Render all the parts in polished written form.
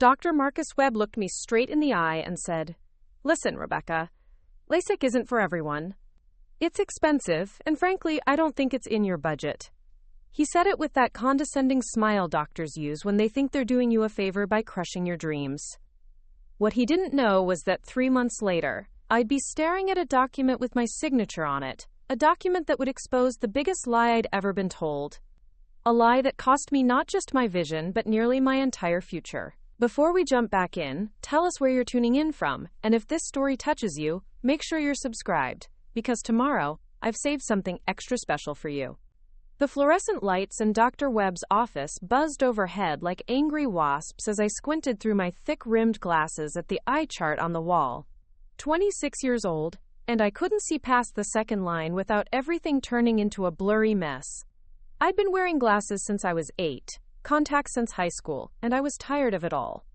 Dr. Marcus Webb looked me straight in the eye and said, "Listen, Rebecca, LASIK isn't for everyone. It's expensive, and frankly, I don't think it's in your budget." He said it with that condescending smile doctors use when they think they're doing you a favor by crushing your dreams. What he didn't know was that 3 months later, I'd be staring at a document with my signature on it, a document that would expose the biggest lie I'd ever been told. A lie that cost me not just my vision, but nearly my entire future. Before we jump back in, tell us where you're tuning in from, and if this story touches you, make sure you're subscribed, because tomorrow, I've saved something extra special for you. The fluorescent lights in Dr. Webb's office buzzed overhead like angry wasps as I squinted through my thick-rimmed glasses at the eye chart on the wall. 26 years old, and I couldn't see past the second line without everything turning into a blurry mess. I'd been wearing glasses since I was 8, contacts since high school, and I was tired of it all.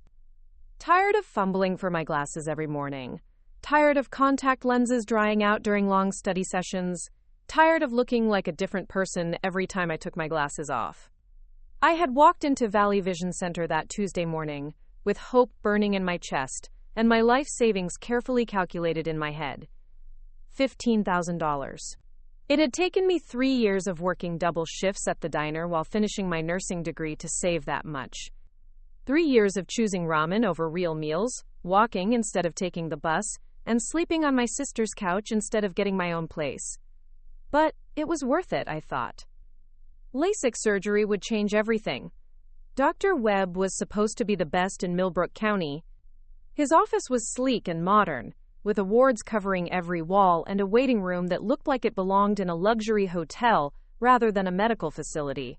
Tired of fumbling for my glasses every morning. Tired of contact lenses drying out during long study sessions. Tired of looking like a different person every time I took my glasses off. I had walked into Valley Vision Center that Tuesday morning, with hope burning in my chest, and my life savings carefully calculated in my head. $15,000. It had taken me 3 years of working double shifts at the diner while finishing my nursing degree to save that much. 3 years of choosing ramen over real meals, walking instead of taking the bus, and sleeping on my sister's couch instead of getting my own place. But it was worth it, I thought. LASIK surgery would change everything. Dr. Webb was supposed to be the best in Millbrook County. His office was sleek and modern, with awards covering every wall and a waiting room that looked like it belonged in a luxury hotel rather than a medical facility.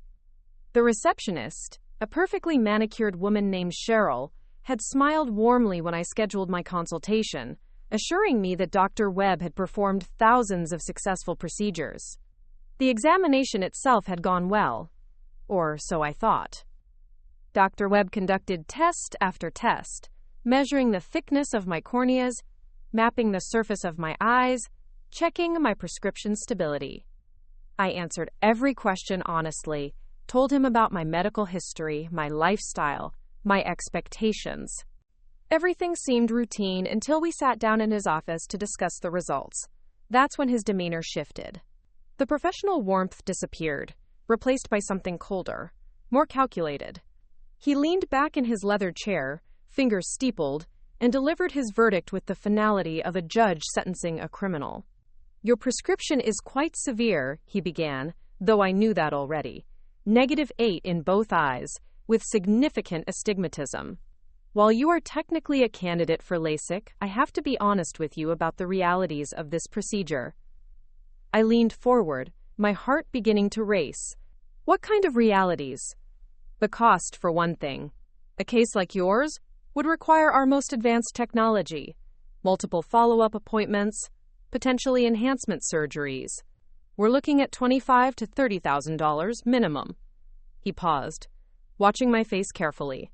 The receptionist, a perfectly manicured woman named Cheryl, had smiled warmly when I scheduled my consultation, assuring me that Dr. Webb had performed thousands of successful procedures. The examination itself had gone well, or so I thought. Dr. Webb conducted test after test, measuring the thickness of my corneas, mapping the surface of my eyes, checking my prescription stability. I answered every question honestly, told him about my medical history, my lifestyle, my expectations. Everything seemed routine until we sat down in his office to discuss the results. That's when his demeanor shifted. The professional warmth disappeared, replaced by something colder, more calculated. He leaned back in his leather chair, fingers steepled, and delivered his verdict with the finality of a judge sentencing a criminal. "Your prescription is quite severe," he began, though I knew that already. -8 in both eyes, with significant astigmatism. "While you are technically a candidate for LASIK, I have to be honest with you about the realities of this procedure." I leaned forward, my heart beginning to race. "What kind of realities?" "The cost, for one thing. A case like yours would require our most advanced technology, multiple follow-up appointments, potentially enhancement surgeries. We're looking at $25,000 to $30,000 minimum." He paused, watching my face carefully.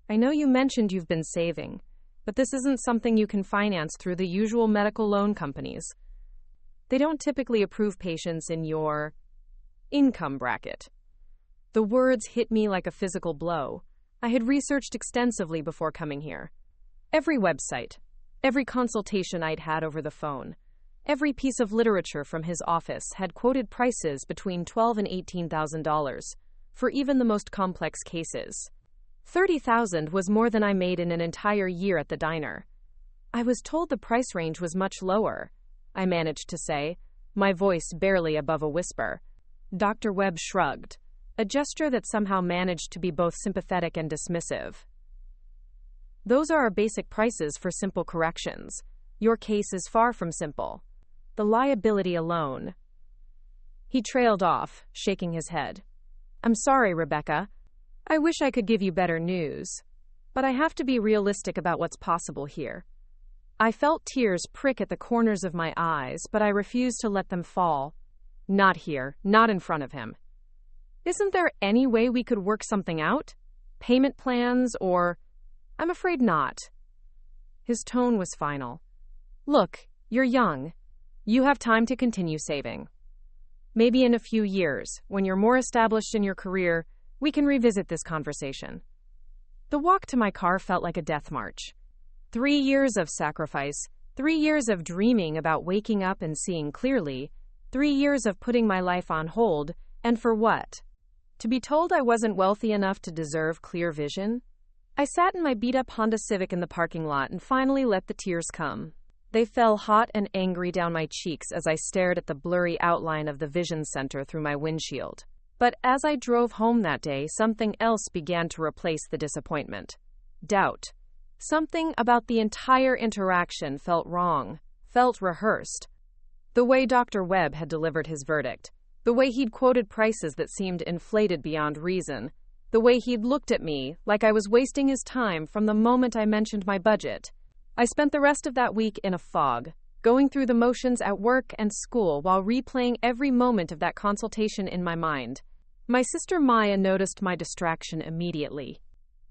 "I know you mentioned you've been saving, but this isn't something you can finance through the usual medical loan companies. They don't typically approve patients in your income bracket." The words hit me like a physical blow. I had researched extensively before coming here. Every website, every consultation I'd had over the phone, every piece of literature from his office had quoted prices between $12,000 and $18,000 for even the most complex cases. $30,000 was more than I made in an entire year at the diner. "I was told the price range was much lower," I managed to say, my voice barely above a whisper. Dr. Webb shrugged, a gesture that somehow managed to be both sympathetic and dismissive. "Those are our basic prices for simple corrections. Your case is far from simple. The liability alone." He trailed off, shaking his head. "I'm sorry, Rebecca. I wish I could give you better news, but I have to be realistic about what's possible here." I felt tears prick at the corners of my eyes, but I refused to let them fall. "Not here, not in front of him. Isn't there any way we could work something out? Payment plans or—" "I'm afraid not." His tone was final. "Look, you're young. You have time to continue saving. Maybe in a few years, when you're more established in your career, we can revisit this conversation." The walk to my car felt like a death march. 3 years of sacrifice, 3 years of dreaming about waking up and seeing clearly, 3 years of putting my life on hold, and for what? To be told I wasn't wealthy enough to deserve clear vision? I sat in my beat-up Honda Civic in the parking lot and finally let the tears come. They fell hot and angry down my cheeks as I stared at the blurry outline of the vision center through my windshield. But as I drove home that day, something else began to replace the disappointment. Doubt. Something about the entire interaction felt wrong, felt rehearsed. The way Dr. Webb had delivered his verdict, the way he'd quoted prices that seemed inflated beyond reason, the way he'd looked at me like I was wasting his time from the moment I mentioned my budget. I spent the rest of that week in a fog, going through the motions at work and school while replaying every moment of that consultation in my mind. My sister Maya noticed my distraction immediately.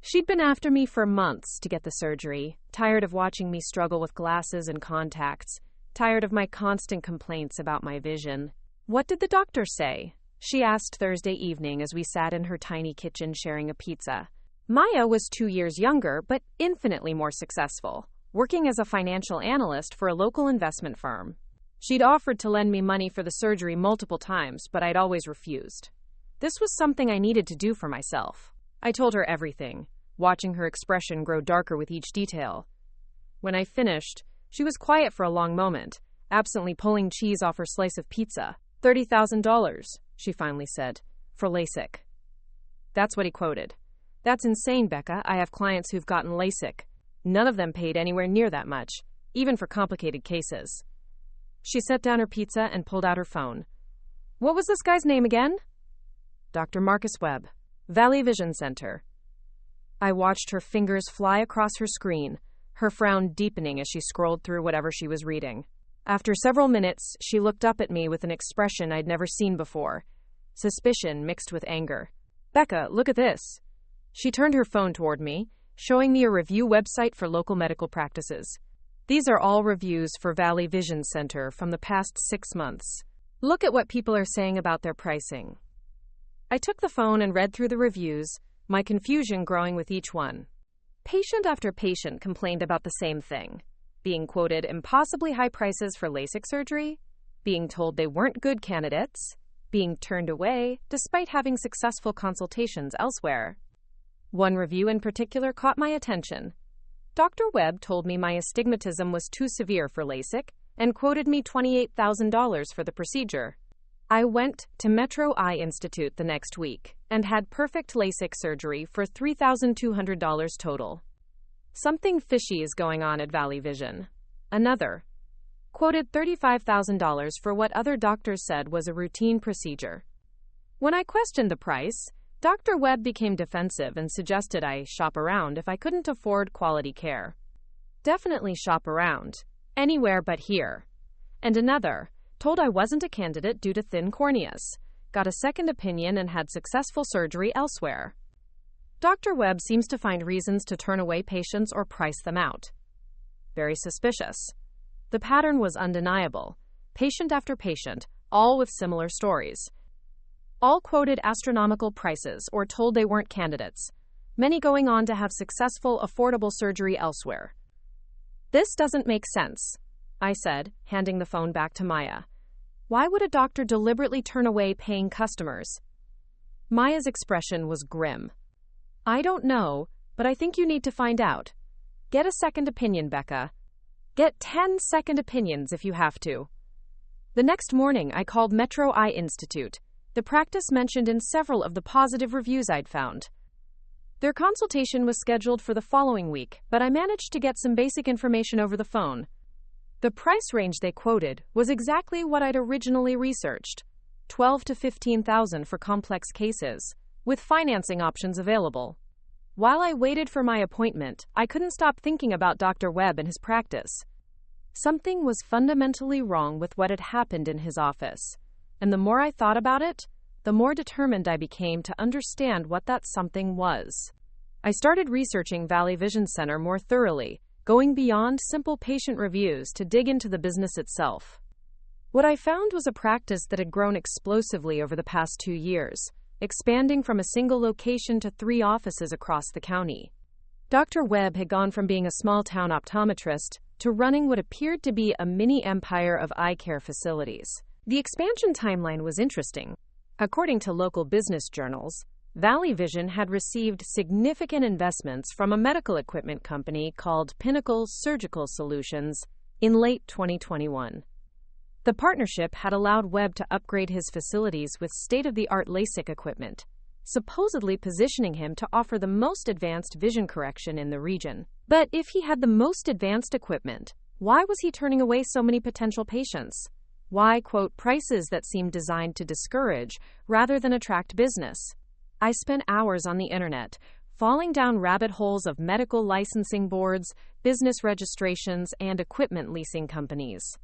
She'd been after me for months to get the surgery, tired of watching me struggle with glasses and contacts, tired of my constant complaints about my vision. "What did the doctor say?" she asked Thursday evening as we sat in her tiny kitchen sharing a pizza. Maya was 2 years younger, but infinitely more successful, working as a financial analyst for a local investment firm. She'd offered to lend me money for the surgery multiple times, but I'd always refused. This was something I needed to do for myself. I told her everything, watching her expression grow darker with each detail. When I finished, she was quiet for a long moment, absently pulling cheese off her slice of pizza. $30,000, she finally said, for LASIK. That's what he quoted. "That's insane, Becca. I have clients who've gotten LASIK. None of them paid anywhere near that much, even for complicated cases." She set down her pizza and pulled out her phone. "What was this guy's name again?" "Dr. Marcus Webb, Valley Vision Center." I watched her fingers fly across her screen, her frown deepening as she scrolled through whatever she was reading. After several minutes, she looked up at me with an expression I'd never seen before, suspicion mixed with anger. "Becca, look at this." She turned her phone toward me, showing me a review website for local medical practices. "These are all reviews for Valley Vision Center from the past 6 months. Look at what people are saying about their pricing." I took the phone and read through the reviews, my confusion growing with each one. Patient after patient complained about the same thing. Being quoted impossibly high prices for LASIK surgery, being told they weren't good candidates, being turned away despite having successful consultations elsewhere. One review in particular caught my attention. Dr. Webb told me my astigmatism was too severe for LASIK and quoted me $28,000 for the procedure. I went to Metro Eye Institute the next week and had perfect LASIK surgery for $3,200 total. Something fishy is going on at Valley Vision. Another quoted $35,000 for what other doctors said was a routine procedure. When I questioned the price, Dr. Webb became defensive and suggested I shop around if I couldn't afford quality care. Definitely shop around. Anywhere but here. And another told I wasn't a candidate due to thin corneas, got a second opinion and had successful surgery elsewhere. Dr. Webb seems to find reasons to turn away patients or price them out. Very suspicious. The pattern was undeniable. Patient after patient, all with similar stories. All quoted astronomical prices or told they weren't candidates, many going on to have successful, affordable surgery elsewhere. "This doesn't make sense," I said, handing the phone back to Maya. "Why would a doctor deliberately turn away paying customers?" Maya's expression was grim. "I don't know, but I think you need to find out. Get a second opinion, Becca. Get 10 second opinions if you have to." The next morning, I called Metro Eye Institute, the practice mentioned in several of the positive reviews I'd found. Their consultation was scheduled for the following week, but I managed to get some basic information over the phone. The price range they quoted was exactly what I'd originally researched, $12,000 to $15,000 for complex cases, with financing options available. While I waited for my appointment, I couldn't stop thinking about Dr. Webb and his practice. Something was fundamentally wrong with what had happened in his office, and the more I thought about it, the more determined I became to understand what that something was. I started researching Valley Vision Center more thoroughly, going beyond simple patient reviews to dig into the business itself. What I found was a practice that had grown explosively over the past 2 years, expanding from a single location to 3 offices across the county. Dr. Webb had gone from being a small-town optometrist to running what appeared to be a mini-empire of eye care facilities. The expansion timeline was interesting. According to local business journals, Valley Vision had received significant investments from a medical equipment company called Pinnacle Surgical Solutions in late 2021. The partnership had allowed Webb to upgrade his facilities with state-of-the-art LASIK equipment, supposedly positioning him to offer the most advanced vision correction in the region. But if he had the most advanced equipment, why was he turning away so many potential patients? Why quote prices that seemed designed to discourage rather than attract business? I spent hours on the internet, falling down rabbit holes of medical licensing boards, business registrations, and equipment leasing companies.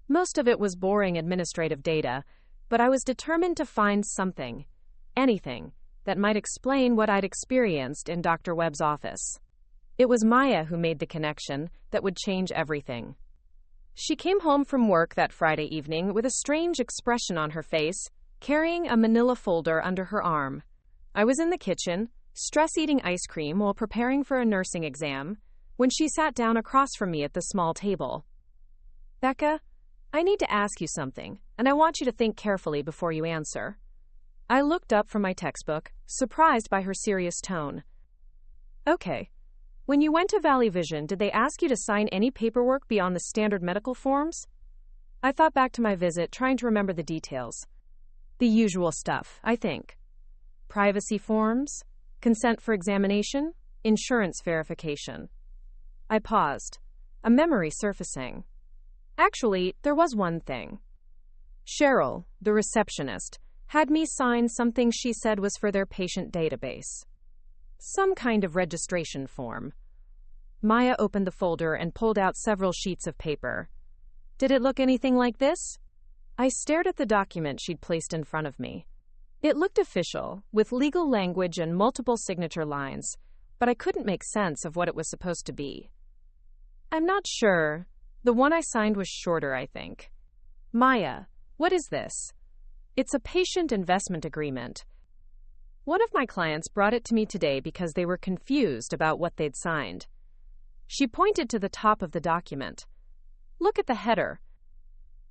Most of it was boring administrative data, but I was determined to find something, anything, that might explain what I'd experienced in Dr. Webb's office. It was Maya who made the connection that would change everything. She came home from work that Friday evening with a strange expression on her face, carrying a manila folder under her arm. I was in the kitchen, stress-eating ice cream while preparing for a nursing exam, when she sat down across from me at the small table. "Becca, I need to ask you something, and I want you to think carefully before you answer." I looked up from my textbook, surprised by her serious tone. "Okay. When you went to Valley Vision, did they ask you to sign any paperwork beyond the standard medical forms?" I thought back to my visit, trying to remember the details. The usual stuff, I think. Privacy forms, consent for examination, insurance verification. I paused, a memory surfacing. Actually, there was one thing. Cheryl, the receptionist, had me sign something she said was for their patient database. Some kind of registration form. Maya opened the folder and pulled out several sheets of paper. Did it look anything like this? I stared at the document she'd placed in front of me. It looked official, with legal language and multiple signature lines, but I couldn't make sense of what it was supposed to be. I'm not sure. The one I signed was shorter, I think. Maya, what is this? It's a patient investment agreement. One of my clients brought it to me today because they were confused about what they'd signed. She pointed to the top of the document. Look at the header.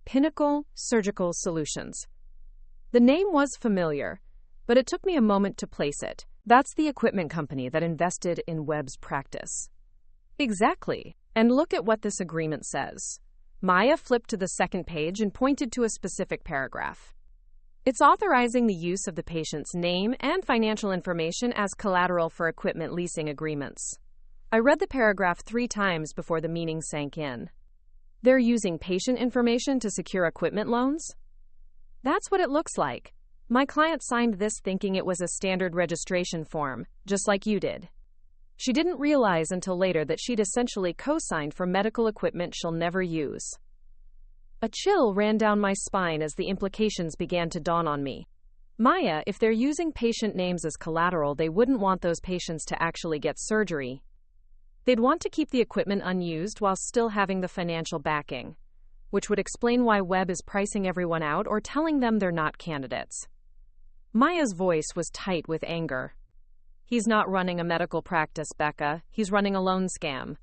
Pinnacle Surgical Solutions. The name was familiar, but it took me a moment to place it. That's the equipment company that invested in Webb's practice. Exactly. And look at what this agreement says. Maya flipped to the second page and pointed to a specific paragraph. It's authorizing the use of the patient's name and financial information as collateral for equipment leasing agreements. I read the paragraph 3 times before the meaning sank in. They're using patient information to secure equipment loans? That's what it looks like. My client signed this thinking it was a standard registration form, just like you did. She didn't realize until later that she'd essentially co-signed for medical equipment she'll never use. A chill ran down my spine as the implications began to dawn on me. Maya, if they're using patient names as collateral, they wouldn't want those patients to actually get surgery. They'd want to keep the equipment unused while still having the financial backing, which would explain why Webb is pricing everyone out or telling them they're not candidates. Maya's voice was tight with anger. He's not running a medical practice, Becca. He's running a loan scam.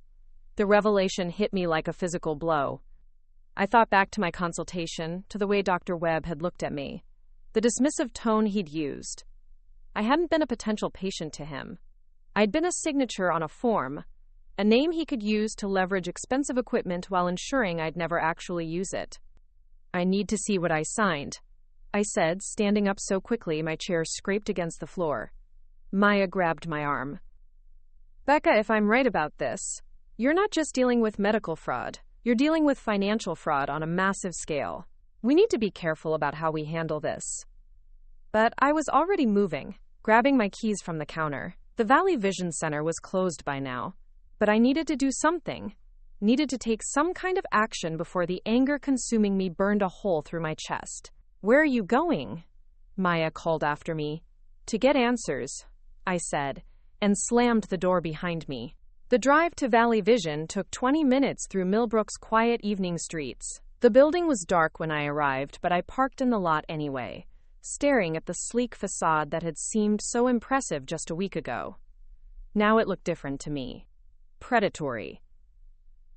The revelation hit me like a physical blow. I thought back to my consultation, to the way Dr. Webb had looked at me, the dismissive tone he'd used. I hadn't been a potential patient to him. I'd been a signature on a form, a name he could use to leverage expensive equipment while ensuring I'd never actually use it. I need to see what I signed, I said, standing up so quickly my chair scraped against the floor. Maya grabbed my arm. Becca, if I'm right about this, you're not just dealing with medical fraud. You're dealing with financial fraud on a massive scale. We need to be careful about how we handle this. But I was already moving, grabbing my keys from the counter. The Valley Vision Center was closed by now, but I needed to do something. Needed to take some kind of action before the anger consuming me burned a hole through my chest. Where are you going? Maya called after me. To get answers, I said, and slammed the door behind me. The drive to Valley Vision took 20 minutes through Millbrook's quiet evening streets. The building was dark when I arrived, but I parked in the lot anyway, staring at the sleek facade that had seemed so impressive just a week ago. Now it looked different to me. Predatory.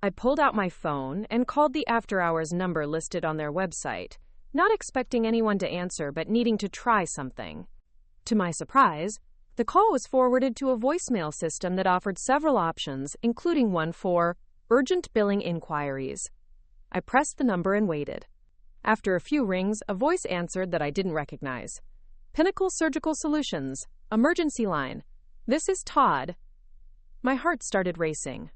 I pulled out my phone and called the after-hours number listed on their website, not expecting anyone to answer but needing to try something. To my surprise, the call was forwarded to a voicemail system that offered several options, including one for urgent billing inquiries. I pressed the number and waited. After a few rings, a voice answered that I didn't recognize. Pinnacle Surgical Solutions, emergency line. This is Todd. My heart started racing.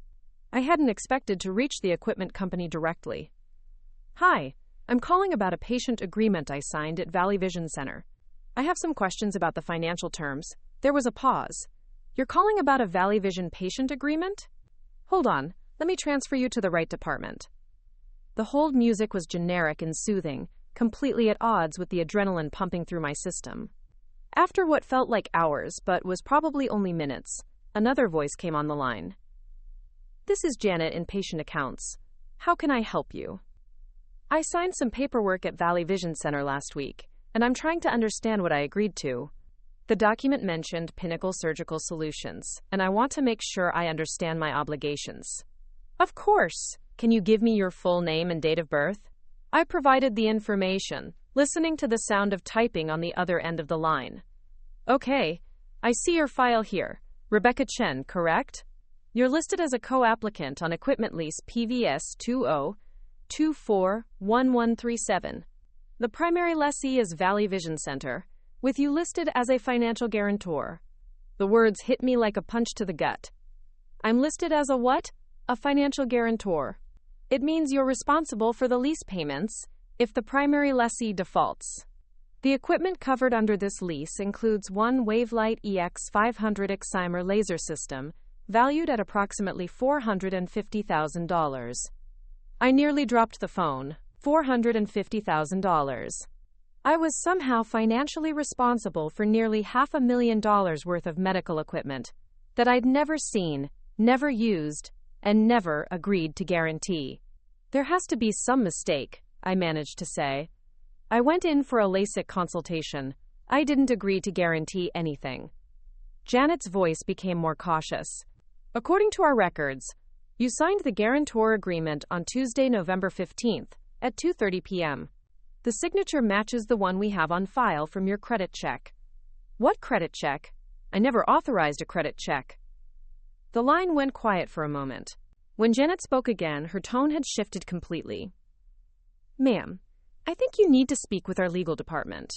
I hadn't expected to reach the equipment company directly. Hi, I'm calling about a patient agreement I signed at Valley Vision Center. I have some questions about the financial terms. There was a pause. You're calling about a Valley Vision patient agreement? Hold on, let me transfer you to the right department. The hold music was generic and soothing, completely at odds with the adrenaline pumping through my system. After what felt like hours, but was probably only minutes, another voice came on the line. This is Janet in patient accounts. How can I help you? I signed some paperwork at Valley Vision Center last week, and I'm trying to understand what I agreed to. The document mentioned Pinnacle Surgical Solutions, and I want to make sure I understand my obligations. Of course. Can you give me your full name and date of birth? I provided the information, listening to the sound of typing on the other end of the line. Okay, I see your file here. Rebecca Chen, correct? You're listed as a co-applicant on equipment lease PVS 20241137. The primary lessee is Valley Vision Center, with you listed as a financial guarantor. The words hit me like a punch to the gut. I'm listed as a what? A financial guarantor. It means you're responsible for the lease payments if the primary lessee defaults. The equipment covered under this lease includes one Wavelight EX500 excimer laser system, valued at approximately $450,000. I nearly dropped the phone. $450,000. I was somehow financially responsible for nearly $500,000 worth of medical equipment that I'd never seen, never used, and never agreed to guarantee. There has to be some mistake, I managed to say. I went in for a LASIK consultation. I didn't agree to guarantee anything. Janet's voice became more cautious. According to our records, you signed the guarantor agreement on Tuesday, November 15th at 2:30 p.m. The signature matches the one we have on file from your credit check. What credit check? I never authorized a credit check. The line went quiet for a moment. When Janet spoke again, her tone had shifted completely. Ma'am, I think you need to speak with our legal department.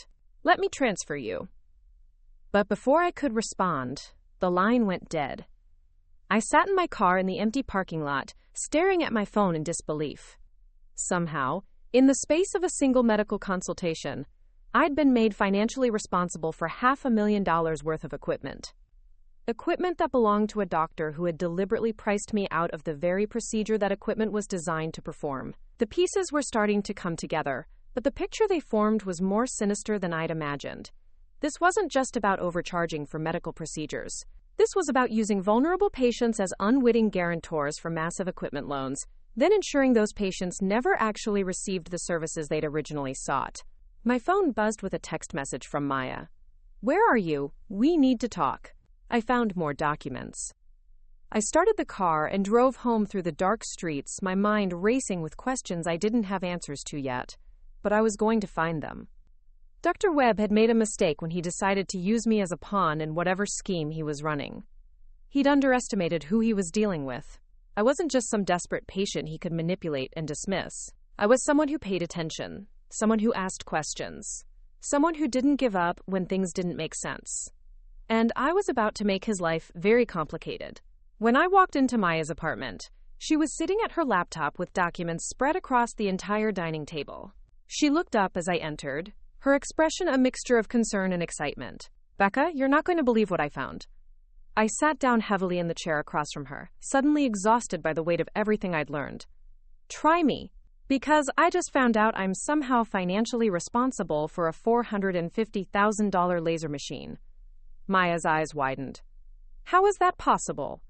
Let me transfer you. But before I could respond, the line went dead. I sat in my car in the empty parking lot, staring at my phone in disbelief. Somehow, in the space of a single medical consultation, I'd been made financially responsible for $500,000 worth of equipment. Equipment that belonged to a doctor who had deliberately priced me out of the very procedure that equipment was designed to perform. The pieces were starting to come together, but the picture they formed was more sinister than I'd imagined. This wasn't just about overcharging for medical procedures. This was about using vulnerable patients as unwitting guarantors for massive equipment loans, then ensuring those patients never actually received the services they'd originally sought. My phone buzzed with a text message from Maya. Where are you? We need to talk. I found more documents. I started the car and drove home through the dark streets, my mind racing with questions I didn't have answers to yet, but I was going to find them. Dr. Webb had made a mistake when he decided to use me as a pawn in whatever scheme he was running. He'd underestimated who he was dealing with. I wasn't just some desperate patient he could manipulate and dismiss. I was someone who paid attention, someone who asked questions, someone who didn't give up when things didn't make sense. And I was about to make his life very complicated. When I walked into Maya's apartment, she was sitting at her laptop with documents spread across the entire dining table. She looked up as I entered, her expression a mixture of concern and excitement. Becca, you're not going to believe what I found. I sat down heavily in the chair across from her, suddenly exhausted by the weight of everything I'd learned. Try me, because I just found out I'm somehow financially responsible for a $450,000 laser machine. Maya's eyes widened. How is that possible?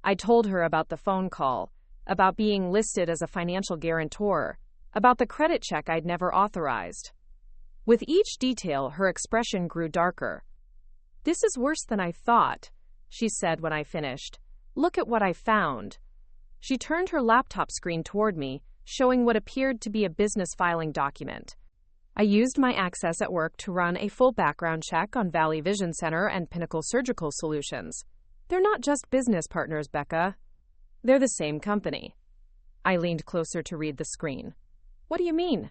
I told her about the phone call, about being listed as a financial guarantor, about the credit check I'd never authorized. With each detail, her expression grew darker. This is worse than I thought. she said when I finished. "Look at what I found." She turned her laptop screen toward me, showing what appeared to be a business filing document. I used my access at work to run a full background check on Valley Vision Center and Pinnacle Surgical Solutions. They're not just business partners, Becca. They're the same company. I leaned closer to read the screen. What do you mean?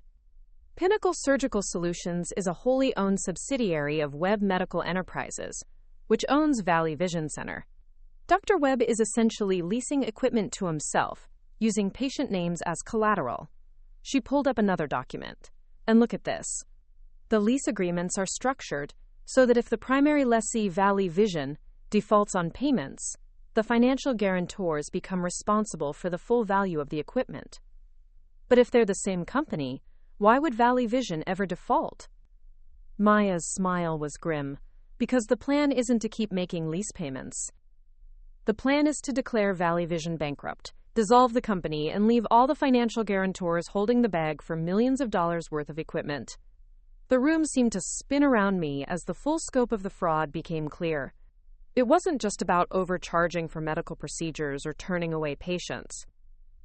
Pinnacle Surgical Solutions is a wholly owned subsidiary of Webb Medical Enterprises, which owns Valley Vision Center. Dr. Webb is essentially leasing equipment to himself, using patient names as collateral. She pulled up another document. And look at this. The lease agreements are structured so that if the primary lessee, Valley Vision, defaults on payments, the financial guarantors become responsible for the full value of the equipment. But if they're the same company, why would Valley Vision ever default? Maya's smile was grim, because the plan isn't to keep making lease payments. The plan is to declare Valley Vision bankrupt, dissolve the company, and leave all the financial guarantors holding the bag for millions of dollars worth of equipment. The room seemed to spin around me as the full scope of the fraud became clear. It wasn't just about overcharging for medical procedures or turning away patients.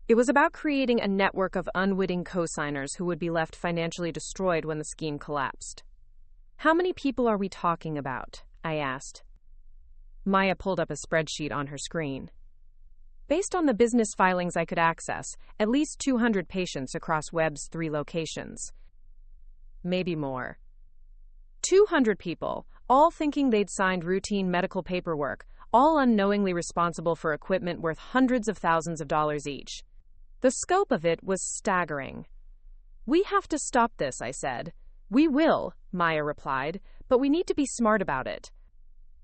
It was about creating a network of unwitting co-signers who would be left financially destroyed when the scheme collapsed. "How many people are we talking about?" I asked. Maya pulled up a spreadsheet on her screen. Based on the business filings I could access, at least 200 patients across Webb's 3 locations. Maybe more. 200 people, all thinking they'd signed routine medical paperwork, all unknowingly responsible for equipment worth hundreds of thousands of dollars each. The scope of it was staggering. "We have to stop this," I said. "We will," Maya replied, "but we need to be smart about it.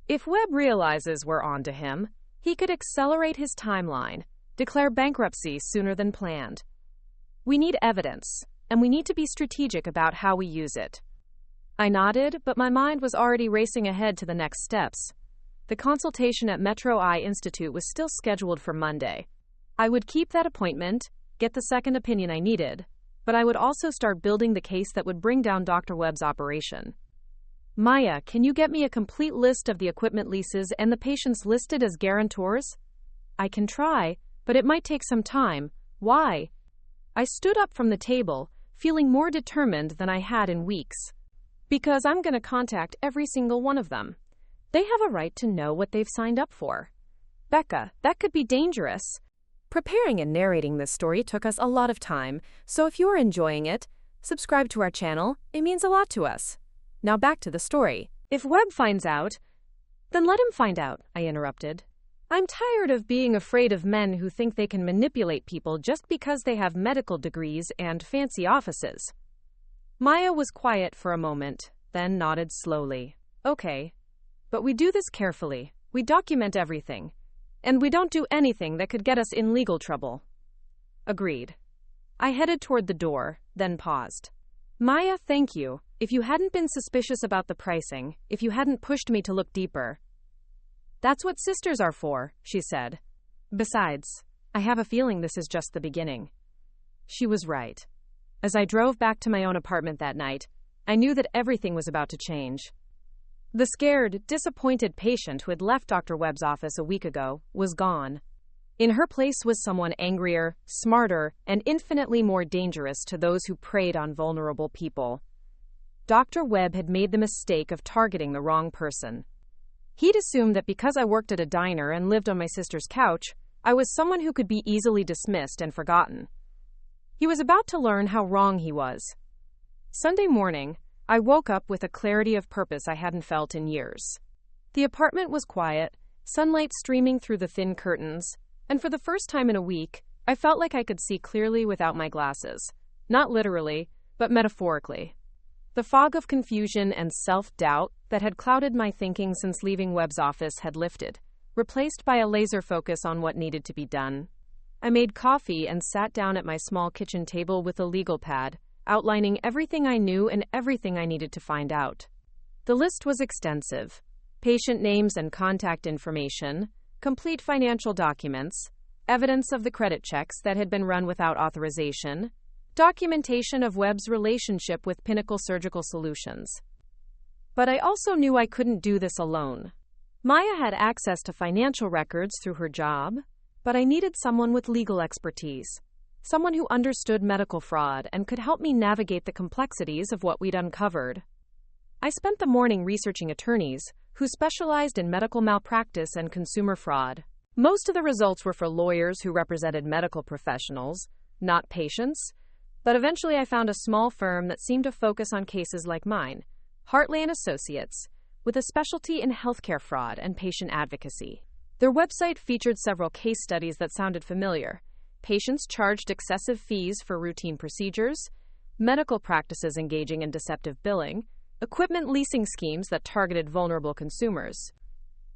If Webb realizes we're onto him, he could accelerate his timeline, declare bankruptcy sooner than planned. We need evidence, and we need to be strategic about how we use it." I nodded, but my mind was already racing ahead to the next steps. The consultation at Metro Eye Institute was still scheduled for Monday. I would keep that appointment, get the second opinion I needed, but I would also start building the case that would bring down Dr. Webb's operation. "Maya, can you get me a complete list of the equipment leases and the patients listed as guarantors?" "I can try, but it might take some time." "Why?" I stood up from the table, feeling more determined than I had in weeks. "Because I'm going to contact every single one of them. They have a right to know what they've signed up for." "Becca, that could be dangerous." Preparing and narrating this story took us a lot of time, so if you're enjoying it, subscribe to our channel. It means a lot to us. Now back to the story. "If Webb finds out, then let him find out," I interrupted. "I'm tired of being afraid of men who think they can manipulate people just because they have medical degrees and fancy offices." Maya was quiet for a moment, then nodded slowly. "Okay. But we do this carefully. We document everything. And we don't do anything that could get us in legal trouble." "Agreed." I headed toward the door, then paused. "Maya, thank you. If you hadn't been suspicious about the pricing, if you hadn't pushed me to look deeper." "That's what sisters are for," she said. "Besides, I have a feeling this is just the beginning." She was right. As I drove back to my own apartment that night, I knew that everything was about to change. The scared, disappointed patient who had left Dr. Webb's office a week ago was gone. In her place was someone angrier, smarter, and infinitely more dangerous to those who preyed on vulnerable people. Dr. Webb had made the mistake of targeting the wrong person. He'd assumed that because I worked at a diner and lived on my sister's couch, I was someone who could be easily dismissed and forgotten. He was about to learn how wrong he was. Sunday morning, I woke up with a clarity of purpose I hadn't felt in years. The apartment was quiet, sunlight streaming through the thin curtains, and for the first time in a week, I felt like I could see clearly without my glasses. Not literally, but metaphorically. The fog of confusion and self-doubt that had clouded my thinking since leaving Webb's office had lifted, replaced by a laser focus on what needed to be done. I made coffee and sat down at my small kitchen table with a legal pad, outlining everything I knew and everything I needed to find out. The list was extensive. Patient names and contact information, complete financial documents, evidence of the credit checks that had been run without authorization, documentation of Webb's relationship with Pinnacle Surgical Solutions. But I also knew I couldn't do this alone. Maya had access to financial records through her job, but I needed someone with legal expertise, someone who understood medical fraud and could help me navigate the complexities of what we'd uncovered. I spent the morning researching attorneys who specialized in medical malpractice and consumer fraud. Most of the results were for lawyers who represented medical professionals, not patients, but eventually I found a small firm that seemed to focus on cases like mine, Hartley & Associates, with a specialty in healthcare fraud and patient advocacy. Their website featured several case studies that sounded familiar. Patients charged excessive fees for routine procedures, medical practices engaging in deceptive billing, equipment leasing schemes that targeted vulnerable consumers.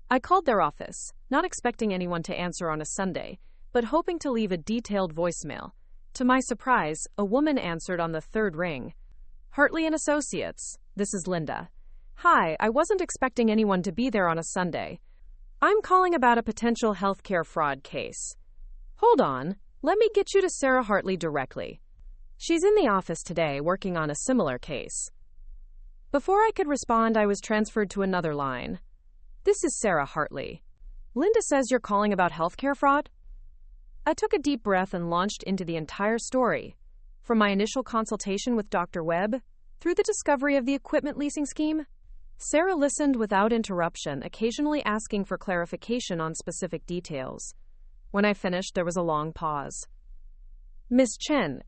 I called their office, not expecting anyone to answer on a Sunday, but hoping to leave a detailed voicemail. To my surprise, a woman answered on the third ring. Hartley & Associates, this is Linda. Hi, I wasn't expecting anyone to be there on a Sunday. I'm calling about a potential healthcare fraud case. Hold on, let me get you to Sarah Hartley directly. She's in the office today working on a similar case. Before I could respond, I was transferred to another line. This is Sarah Hartley. Linda says you're calling about healthcare fraud? I took a deep breath and launched into the entire story. From my initial consultation with Dr. Webb, through the discovery of the equipment leasing scheme, Sarah listened without interruption, occasionally asking for clarification on specific details. When I finished, there was a long pause. Ms. Chen,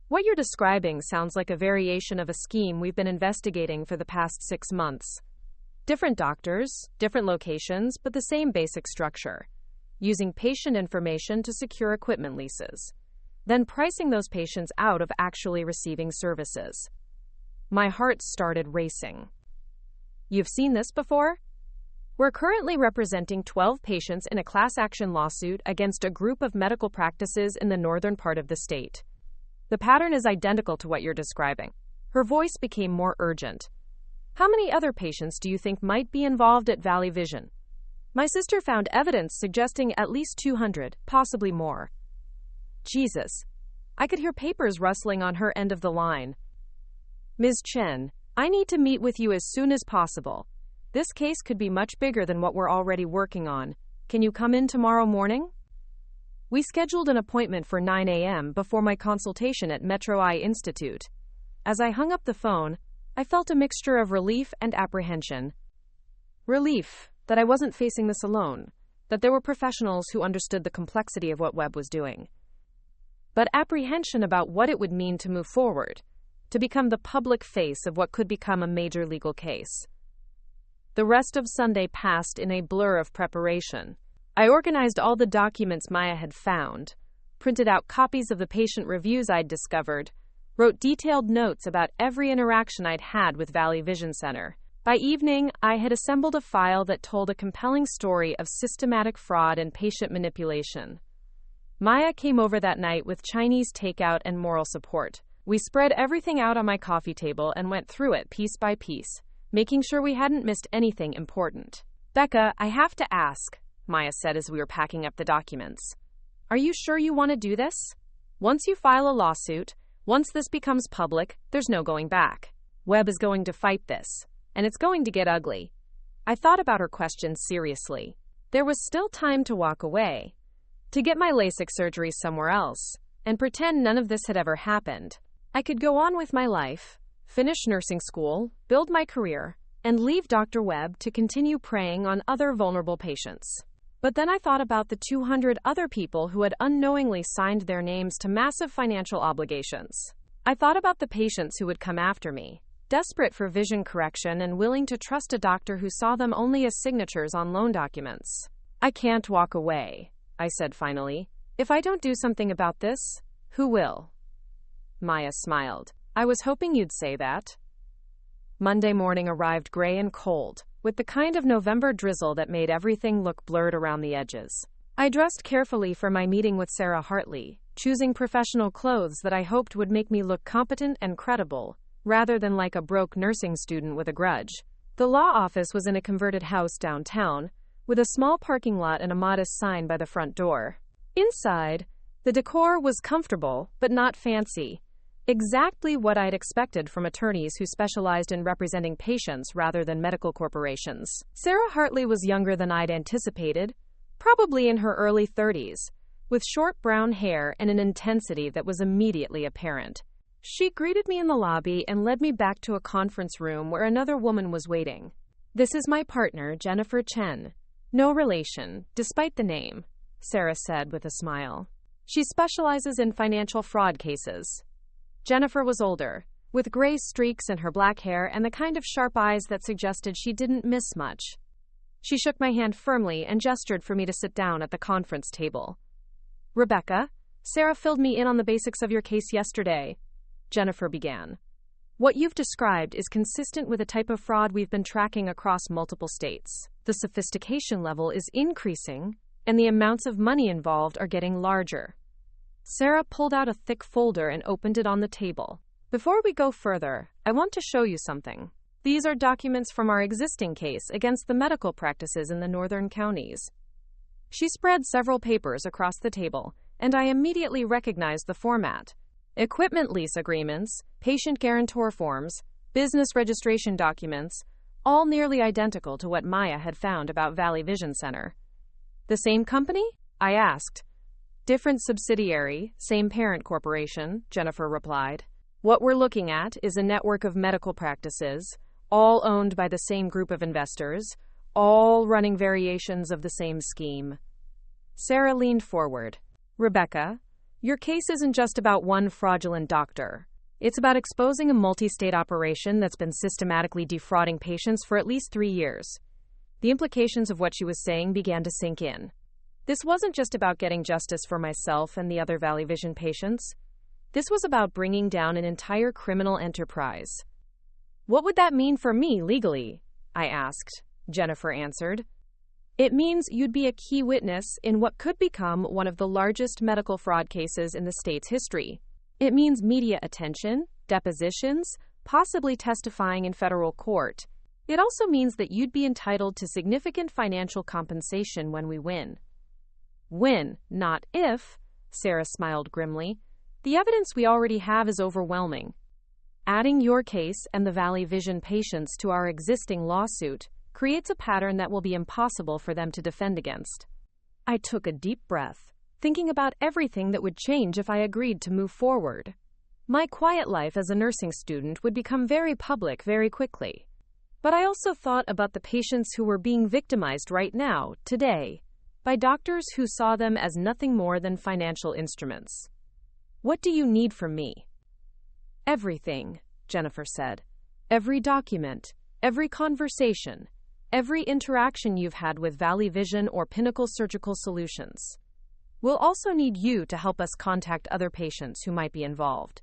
what you're describing sounds like a variation of a scheme we've been investigating for the past 6 months. Different doctors, different locations, but the same basic structure. Using patient information to secure equipment leases. Then pricing those patients out of actually receiving services. My heart started racing. You've seen this before? We're currently representing 12 patients in a class action lawsuit against a group of medical practices in the northern part of the state. The pattern is identical to what you're describing. Her voice became more urgent. How many other patients do you think might be involved at Valley Vision? My sister found evidence suggesting at least 200, possibly more. Jesus. I could hear papers rustling on her end of the line. Ms. Chen, I need to meet with you as soon as possible. This case could be much bigger than what we're already working on. Can you come in tomorrow morning? We scheduled an appointment for 9 a.m. before my consultation at Metro Eye Institute. As I hung up the phone, I felt a mixture of relief and apprehension. Relief that I wasn't facing this alone, that there were professionals who understood the complexity of what Webb was doing. But apprehension about what it would mean to move forward, to become the public face of what could become a major legal case. The rest of Sunday passed in a blur of preparation. I organized all the documents Maya had found, printed out copies of the patient reviews I'd discovered, wrote detailed notes about every interaction I'd had with Valley Vision Center. By evening, I had assembled a file that told a compelling story of systematic fraud and patient manipulation. Maya came over that night with Chinese takeout and moral support. We spread everything out on my coffee table and went through it piece by piece, making sure we hadn't missed anything important. Becca, I have to ask, Maya said as we were packing up the documents. Are you sure you want to do this? Once you file a lawsuit, once this becomes public, there's no going back. Webb is going to fight this, and it's going to get ugly. I thought about her question seriously. There was still time to walk away, to get my LASIK surgery somewhere else, and pretend none of this had ever happened. I could go on with my life, finish nursing school, build my career, and leave Dr. Webb to continue preying on other vulnerable patients. But then I thought about the 200 other people who had unknowingly signed their names to massive financial obligations. I thought about the patients who would come after me, desperate for vision correction and willing to trust a doctor who saw them only as signatures on loan documents. I can't walk away, I said finally. If I don't do something about this, who will? Maya smiled. I was hoping you'd say that. Monday morning arrived gray and cold, with the kind of November drizzle that made everything look blurred around the edges. I dressed carefully for my meeting with Sarah Hartley, choosing professional clothes that I hoped would make me look competent and credible, rather than like a broke nursing student with a grudge. The law office was in a converted house downtown, with a small parking lot and a modest sign by the front door. Inside, the decor was comfortable, but not fancy. Exactly what I'd expected from attorneys who specialized in representing patients rather than medical corporations. Sarah Hartley was younger than I'd anticipated, probably in her early 30s, with short brown hair and an intensity that was immediately apparent. She greeted me in the lobby and led me back to a conference room where another woman was waiting. "This is my partner, Jennifer Chen. No relation, despite the name," Sarah said with a smile. "She specializes in financial fraud cases." Jennifer was older, with gray streaks in her black hair and the kind of sharp eyes that suggested she didn't miss much. She shook my hand firmly and gestured for me to sit down at the conference table. "Rebecca, Sarah filled me in on the basics of your case yesterday," Jennifer began. "What you've described is consistent with a type of fraud we've been tracking across multiple states. The sophistication level is increasing, and the amounts of money involved are getting larger." Sarah pulled out a thick folder and opened it on the table. "Before we go further, I want to show you something. These are documents from our existing case against the medical practices in the northern counties." She spread several papers across the table, and I immediately recognized the format. Equipment lease agreements, patient guarantor forms, business registration documents, all nearly identical to what Maya had found about Valley Vision Center. "The same company?" I asked. "Different subsidiary, same parent corporation," Jennifer replied. "What we're looking at is a network of medical practices, all owned by the same group of investors, all running variations of the same scheme." Sarah leaned forward. "Rebecca, your case isn't just about one fraudulent doctor. It's about exposing a multi-state operation that's been systematically defrauding patients for at least 3 years." The implications of what she was saying began to sink in. This wasn't just about getting justice for myself and the other Valley Vision patients. This was about bringing down an entire criminal enterprise. "What would that mean for me legally?" I asked. Jennifer answered. "It means you'd be a key witness in what could become one of the largest medical fraud cases in the state's history. It means media attention, depositions, possibly testifying in federal court. It also means that you'd be entitled to significant financial compensation when we win." "When, not if," Sarah smiled grimly. "The evidence we already have is overwhelming. Adding your case and the Valley Vision patients to our existing lawsuit creates a pattern that will be impossible for them to defend against." I took a deep breath, thinking about everything that would change if I agreed to move forward. My quiet life as a nursing student would become very public very quickly. But I also thought about the patients who were being victimized right now, today, by doctors who saw them as nothing more than financial instruments. "What do you need from me?" "Everything," Jennifer said. "Every document, every conversation, every interaction you've had with Valley Vision or Pinnacle Surgical Solutions. We'll also need you to help us contact other patients who might be involved."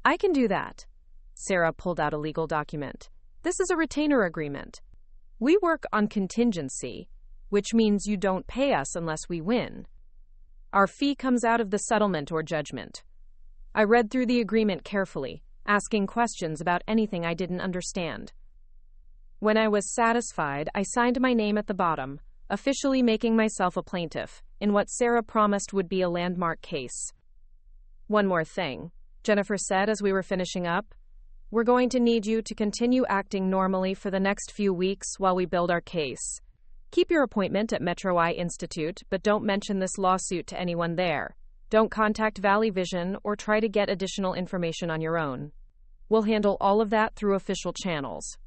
"I can do that." Sarah pulled out a legal document. "This is a retainer agreement. We work on contingency, which means you don't pay us unless we win. Our fee comes out of the settlement or judgment." I read through the agreement carefully, asking questions about anything I didn't understand. When I was satisfied, I signed my name at the bottom, officially making myself a plaintiff in what Sarah promised would be a landmark case. "One more thing," Jennifer said as we were finishing up. "We're going to need you to continue acting normally for the next few weeks while we build our case. Keep your appointment at Metro Eye Institute, but don't mention this lawsuit to anyone there. Don't contact Valley Vision or try to get additional information on your own. We'll handle all of that through official channels."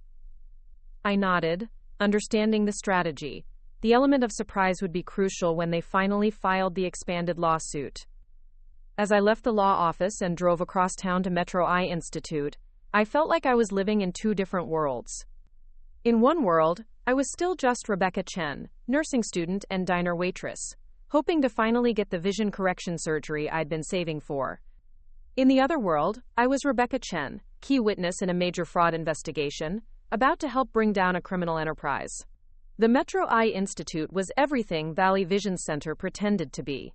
I nodded, understanding the strategy. The element of surprise would be crucial when they finally filed the expanded lawsuit. As I left the law office and drove across town to Metro Eye Institute, I felt like I was living in two different worlds. In one world, I was still just Rebecca Chen, nursing student and diner waitress, hoping to finally get the vision correction surgery I'd been saving for. In the other world, I was Rebecca Chen, key witness in a major fraud investigation, about to help bring down a criminal enterprise. The Metro Eye Institute was everything Valley Vision Center pretended to be.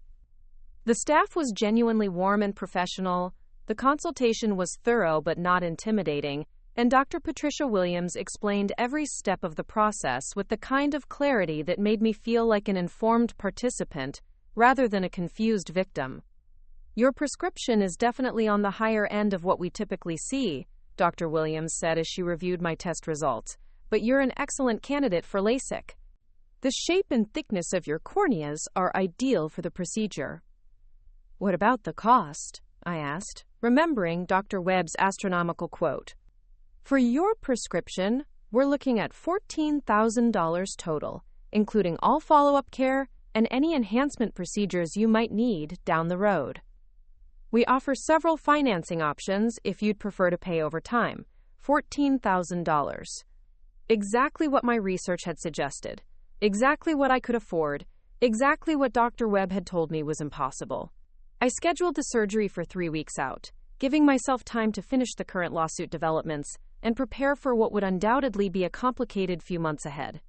The staff was genuinely warm and professional, the consultation was thorough but not intimidating, and Dr. Patricia Williams explained every step of the process with the kind of clarity that made me feel like an informed participant rather than a confused victim. Your prescription is definitely on the higher end of what we typically see, Dr. Williams said as she reviewed my test results, but you're an excellent candidate for LASIK. The shape and thickness of your corneas are ideal for the procedure. What about the cost? I asked, remembering Dr. Webb's astronomical quote. For your prescription, we're looking at $14,000 total, including all follow-up care and any enhancement procedures you might need down the road. We offer several financing options if you'd prefer to pay over time. $14,000. Exactly what my research had suggested. Exactly what I could afford. Exactly what Dr. Webb had told me was impossible. I scheduled the surgery for 3 weeks out, giving myself time to finish the current lawsuit developments and prepare for what would undoubtedly be a complicated few months ahead.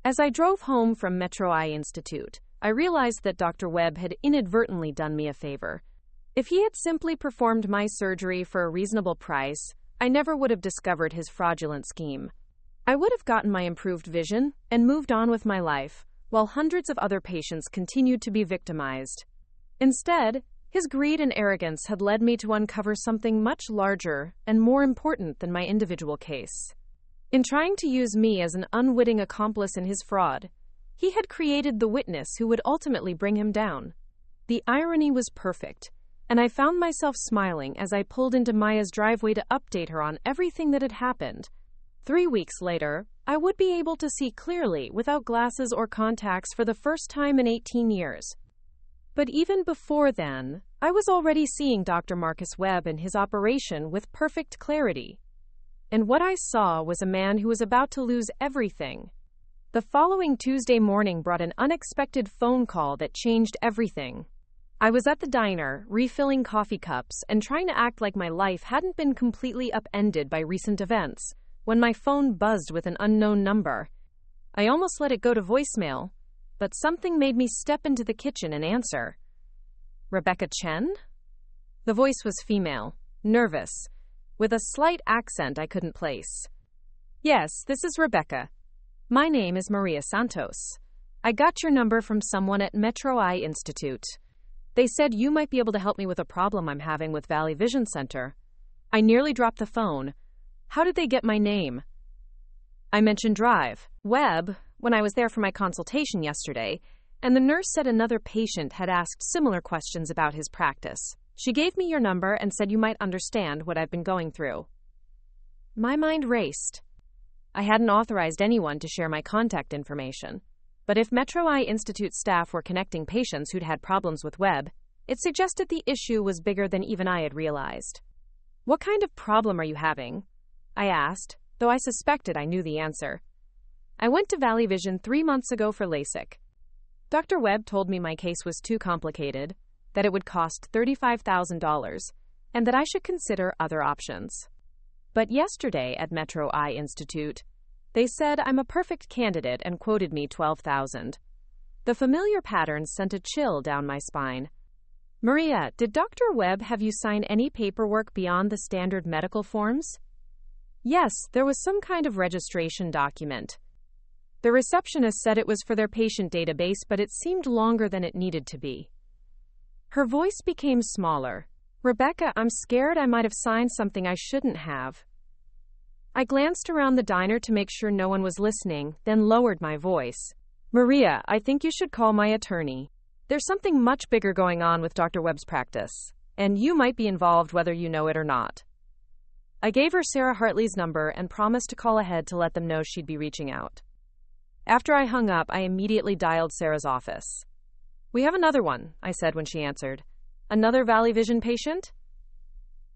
As I drove home from Metro Eye Institute, I realized that Dr. Webb had inadvertently done me a favor. If he had simply performed my surgery for a reasonable price, I never would have discovered his fraudulent scheme. I would have gotten my improved vision and moved on with my life, while hundreds of other patients continued to be victimized. Instead, his greed and arrogance had led me to uncover something much larger and more important than my individual case. In trying to use me as an unwitting accomplice in his fraud, he had created the witness who would ultimately bring him down. The irony was perfect, and I found myself smiling as I pulled into Maya's driveway to update her on everything that had happened. 3 weeks later, I would be able to see clearly without glasses or contacts for the first time in 18 years. But even before then, I was already seeing Dr. Marcus Webb and his operation with perfect clarity. And what I saw was a man who was about to lose everything. The following Tuesday morning brought an unexpected phone call that changed everything. I was at the diner, refilling coffee cups and trying to act like my life hadn't been completely upended by recent events, when my phone buzzed with an unknown number. I almost let it go to voicemail, but something made me step into the kitchen and answer. Rebecca Chen? The voice was female, nervous, with a slight accent I couldn't place. Yes, this is Rebecca. My name is Maria Santos. I got your number from someone at Metro Eye Institute. They said you might be able to help me with a problem I'm having with Valley Vision Center. I nearly dropped the phone. How did they get my name? I mentioned Webb, when I was there for my consultation yesterday, and the nurse said another patient had asked similar questions about his practice. She gave me your number and said you might understand what I've been going through. My mind raced. I hadn't authorized anyone to share my contact information. But if Metro Eye Institute staff were connecting patients who'd had problems with Webb, it suggested the issue was bigger than even I had realized. What kind of problem are you having? I asked, though I suspected I knew the answer. I went to Valley Vision 3 months ago for LASIK. Dr. Webb told me my case was too complicated, that it would cost $35,000, and that I should consider other options. But yesterday at Metro Eye Institute, they said I'm a perfect candidate and quoted me $12,000. The familiar pattern sent a chill down my spine. Maria, did Dr. Webb have you sign any paperwork beyond the standard medical forms? Yes, there was some kind of registration document. The receptionist said it was for their patient database, but it seemed longer than it needed to be. Her voice became smaller. Rebecca, I'm scared I might have signed something I shouldn't have. I glanced around the diner to make sure no one was listening, then lowered my voice. Maria, I think you should call my attorney. There's something much bigger going on with Dr. Webb's practice, and you might be involved whether you know it or not. I gave her Sarah Hartley's number and promised to call ahead to let them know she'd be reaching out. After I hung up, I immediately dialed Sarah's office. We have another one, I said when she answered. Another Valley Vision patient?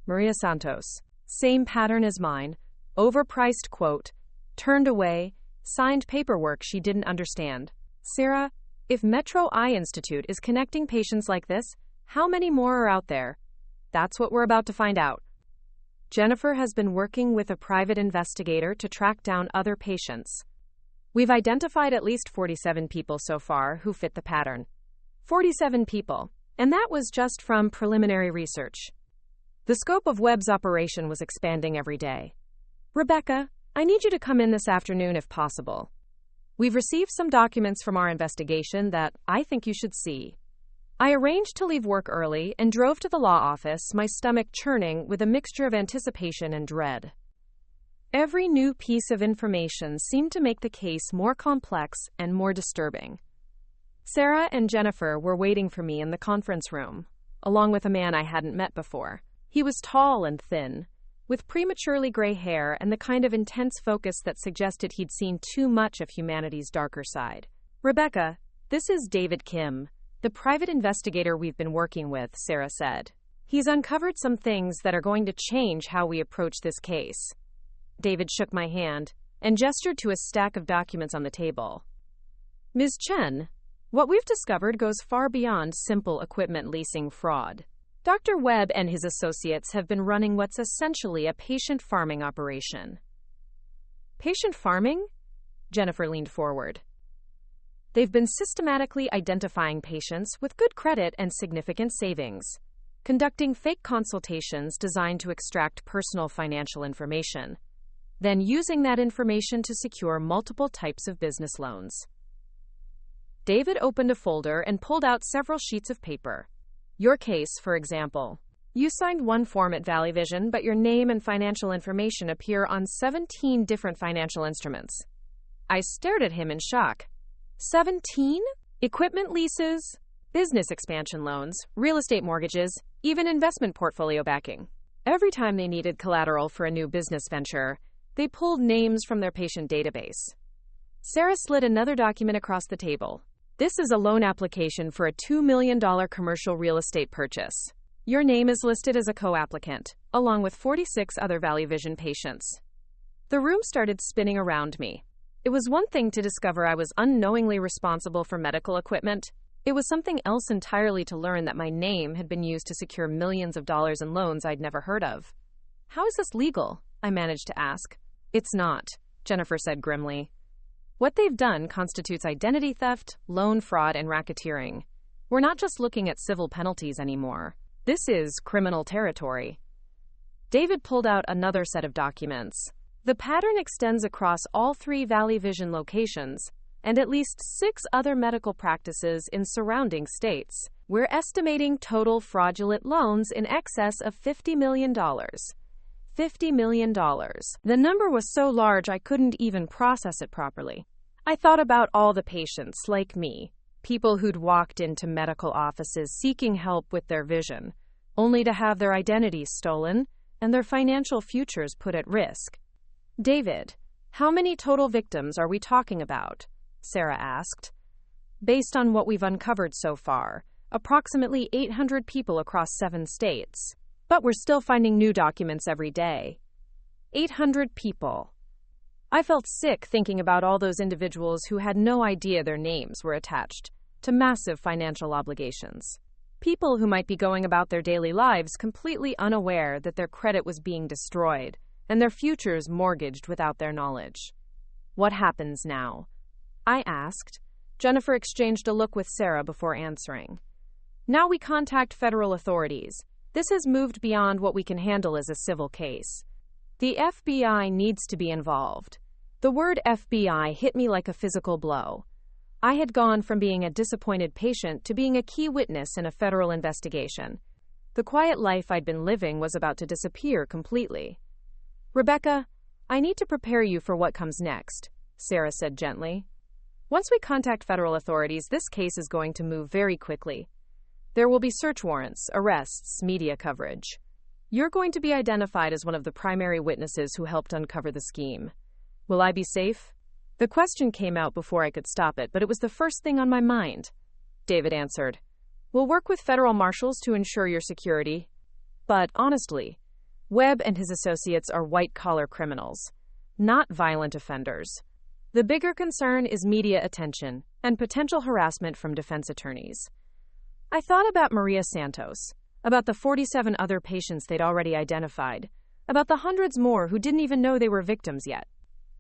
Maria Santos. Same pattern as mine. Overpriced quote. Turned away. Signed paperwork she didn't understand. Sarah, if Metro Eye Institute is connecting patients like this, how many more are out there? That's what we're about to find out. Jennifer has been working with a private investigator to track down other patients. We've identified at least 47 people so far who fit the pattern. 47 people. And that was just from preliminary research. The scope of Webb's operation was expanding every day. Rebecca, I need you to come in this afternoon if possible. We've received some documents from our investigation that I think you should see. I arranged to leave work early and drove to the law office, my stomach churning with a mixture of anticipation and dread. Every new piece of information seemed to make the case more complex and more disturbing. Sarah and Jennifer were waiting for me in the conference room, along with a man I hadn't met before. He was tall and thin, with prematurely gray hair and the kind of intense focus that suggested he'd seen too much of humanity's darker side. "Rebecca, this is David Kim, the private investigator we've been working with," Sarah said. "He's uncovered some things that are going to change how we approach this case." David shook my hand and gestured to a stack of documents on the table. "Ms. Chen, what we've discovered goes far beyond simple equipment leasing fraud. Dr. Webb and his associates have been running what's essentially a patient farming operation." "Patient farming?" Jennifer leaned forward. "They've been systematically identifying patients with good credit and significant savings, conducting fake consultations designed to extract personal financial information, then using that information to secure multiple types of business loans." David opened a folder and pulled out several sheets of paper. "Your case, for example. You signed one form at Valley Vision, but your name and financial information appear on 17 different financial instruments." I stared at him in shock. 17? Equipment leases, business expansion loans, real estate mortgages, even investment portfolio backing. Every time they needed collateral for a new business venture, they pulled names from their patient database. Sarah slid another document across the table. "This is a loan application for a $2 million commercial real estate purchase. Your name is listed as a co-applicant, along with 46 other Valley Vision patients." The room started spinning around me. It was one thing to discover I was unknowingly responsible for medical equipment. It was something else entirely to learn that my name had been used to secure millions of dollars in loans I'd never heard of. "How is this legal?" I managed to ask. "It's not," Jennifer said grimly. "What they've done constitutes identity theft, loan fraud, and racketeering. We're not just looking at civil penalties anymore. This is criminal territory." David pulled out another set of documents. "The pattern extends across all 3 Valley Vision locations and at least 6 other medical practices in surrounding states. We're estimating total fraudulent loans in excess of $50 million. $50 million. The number was so large I couldn't even process it properly. I thought about all the patients like me, people who'd walked into medical offices seeking help with their vision, only to have their identities stolen and their financial futures put at risk." "David, how many total victims are we talking about?" Sarah asked. "Based on what we've uncovered so far, approximately 800 people across 7 states. But we're still finding new documents every day." 800 people. I felt sick thinking about all those individuals who had no idea their names were attached to massive financial obligations. People who might be going about their daily lives completely unaware that their credit was being destroyed and their futures mortgaged without their knowledge. "What happens now?" I asked. Jennifer exchanged a look with Sarah before answering. "Now we contact federal authorities. This has moved beyond what we can handle as a civil case. The FBI needs to be involved." The word FBI hit me like a physical blow. I had gone from being a disappointed patient to being a key witness in a federal investigation. The quiet life I'd been living was about to disappear completely. "Rebecca, I need to prepare you for what comes next," Sarah said gently. "Once we contact federal authorities, this case is going to move very quickly. There will be search warrants, arrests, media coverage. You're going to be identified as one of the primary witnesses who helped uncover the scheme. Will I be safe?" The question came out before I could stop it, but it was the first thing on my mind. David answered, "We'll work with federal marshals to ensure your security. But honestly, Webb and his associates are white-collar criminals, not violent offenders. The bigger concern is media attention and potential harassment from defense attorneys." I thought about Maria Santos, about the 47 other patients they'd already identified, about the hundreds more who didn't even know they were victims yet.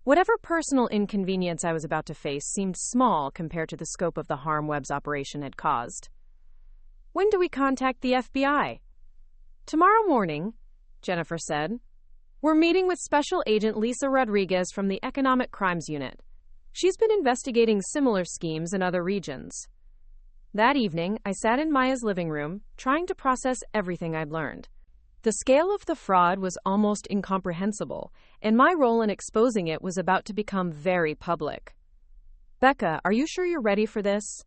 Whatever personal inconvenience I was about to face seemed small compared to the scope of the harm Webb's operation had caused. "When do we contact the FBI?" "Tomorrow morning," Jennifer said. "We're meeting with Special Agent Lisa Rodriguez from the Economic Crimes Unit. She's been investigating similar schemes in other regions." That evening, I sat in Maya's living room, trying to process everything I'd learned. The scale of the fraud was almost incomprehensible, and my role in exposing it was about to become very public. "Becca, are you sure you're ready for this?"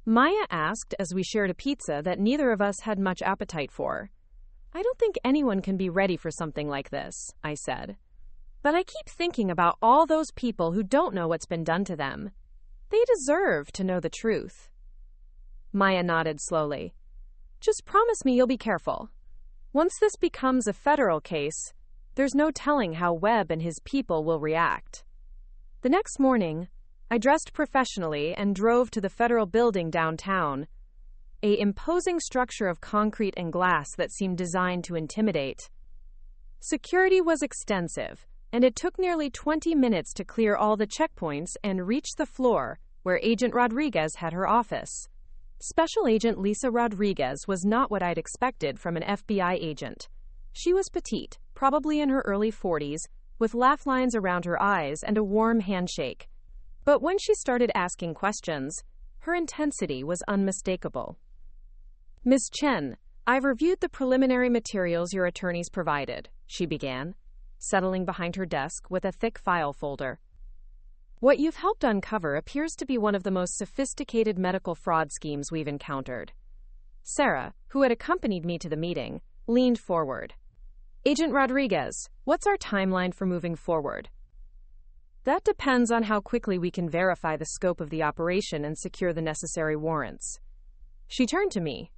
Maya asked as we shared a pizza that neither of us had much appetite for. "I don't think anyone can be ready for something like this," I said. "But I keep thinking about all those people who don't know what's been done to them. They deserve to know the truth." Maya nodded slowly. "Just promise me you'll be careful. Once this becomes a federal case, there's no telling how Webb and his people will react." The next morning, I dressed professionally and drove to the federal building downtown, an imposing structure of concrete and glass that seemed designed to intimidate. Security was extensive, and it took nearly 20 minutes to clear all the checkpoints and reach the floor where Agent Rodriguez had her office. Special Agent Lisa Rodriguez was not what I'd expected from an FBI agent. She was petite, probably in her early 40s, with laugh lines around her eyes and a warm handshake. But when she started asking questions, her intensity was unmistakable. "Ms. Chen, I've reviewed the preliminary materials your attorneys provided," she began, settling behind her desk with a thick file folder. "What you've helped uncover appears to be one of the most sophisticated medical fraud schemes we've encountered." Sarah, who had accompanied me to the meeting, leaned forward. "Agent Rodriguez, what's our timeline for moving forward?" "That depends on how quickly we can verify the scope of the operation and secure the necessary warrants." She turned to me.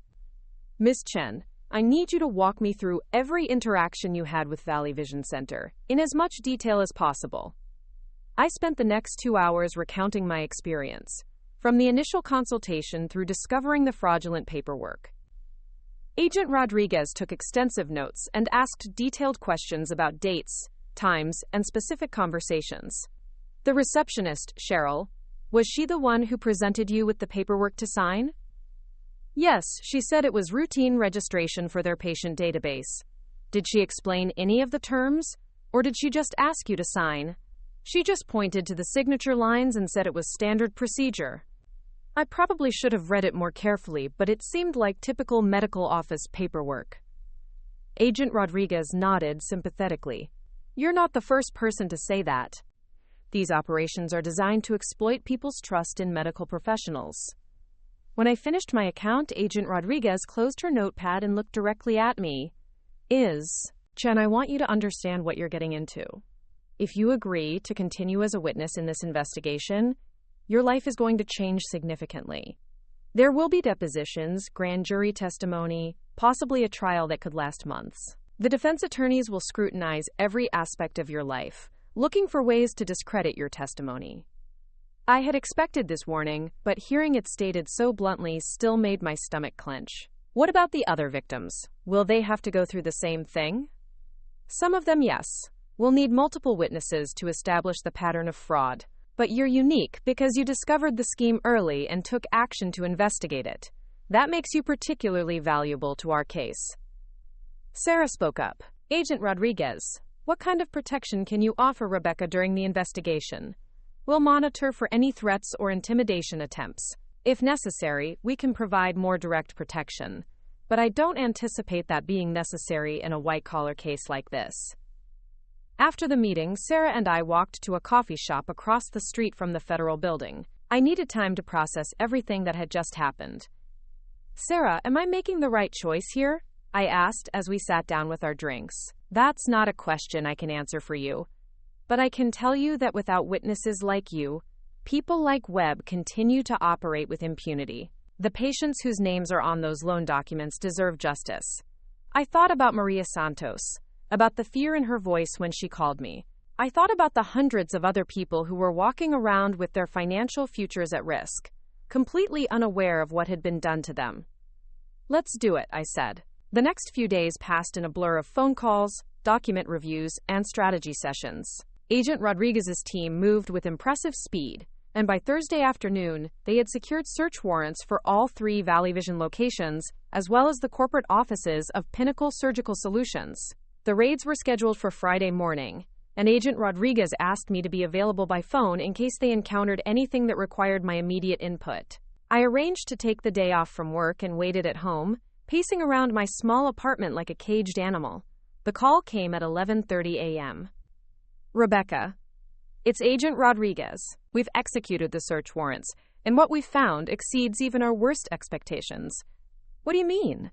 "Ms. Chen, I need you to walk me through every interaction you had with Valley Vision Center, in as much detail as possible." I spent the next 2 hours recounting my experience, from the initial consultation through discovering the fraudulent paperwork. Agent Rodriguez took extensive notes and asked detailed questions about dates, times, and specific conversations. "The receptionist, Cheryl, was she the one who presented you with the paperwork to sign?" "Yes, she said it was routine registration for their patient database." "Did she explain any of the terms, or did she just ask you to sign?" "She just pointed to the signature lines and said it was standard procedure." I probably should have read it more carefully, but it seemed like typical medical office paperwork. Agent Rodriguez nodded sympathetically. "You're not the first person to say that. These operations are designed to exploit people's trust in medical professionals." When I finished my account, Agent Rodriguez closed her notepad and looked directly at me. Chen, I want you to understand what you're getting into. If you agree to continue as a witness in this investigation, your life is going to change significantly. There will be depositions, grand jury testimony, possibly a trial that could last months. The defense attorneys will scrutinize every aspect of your life, looking for ways to discredit your testimony. I had expected this warning, but hearing it stated so bluntly still made my stomach clench. "What about the other victims? Will they have to go through the same thing?" "Some of them, yes. We'll need multiple witnesses to establish the pattern of fraud. But you're unique because you discovered the scheme early and took action to investigate it. That makes you particularly valuable to our case." Sarah spoke up. "Agent Rodriguez, what kind of protection can you offer Rebecca during the investigation? We'll monitor for any threats or intimidation attempts. If necessary, we can provide more direct protection. But I don't anticipate that being necessary in a white-collar case like this." After the meeting, Sarah and I walked to a coffee shop across the street from the federal building. I needed time to process everything that had just happened. "Sarah, am I making the right choice here?" I asked as we sat down with our drinks. "That's not a question I can answer for you. But I can tell you that without witnesses like you, people like Webb continue to operate with impunity. The patients whose names are on those loan documents deserve justice." I thought about Maria Santos, about the fear in her voice when she called me. I thought about the hundreds of other people who were walking around with their financial futures at risk, completely unaware of what had been done to them. "Let's do it," I said. The next few days passed in a blur of phone calls, document reviews, and strategy sessions. Agent Rodriguez's team moved with impressive speed, and by Thursday afternoon, they had secured search warrants for all 3 Valley Vision locations, as well as the corporate offices of Pinnacle Surgical Solutions. The raids were scheduled for Friday morning, and Agent Rodriguez asked me to be available by phone in case they encountered anything that required my immediate input. I arranged to take the day off from work and waited at home, pacing around my small apartment like a caged animal. The call came at 11:30 a.m. Rebecca. It's Agent Rodriguez. We've executed the search warrants, and what we've found exceeds even our worst expectations. What do you mean?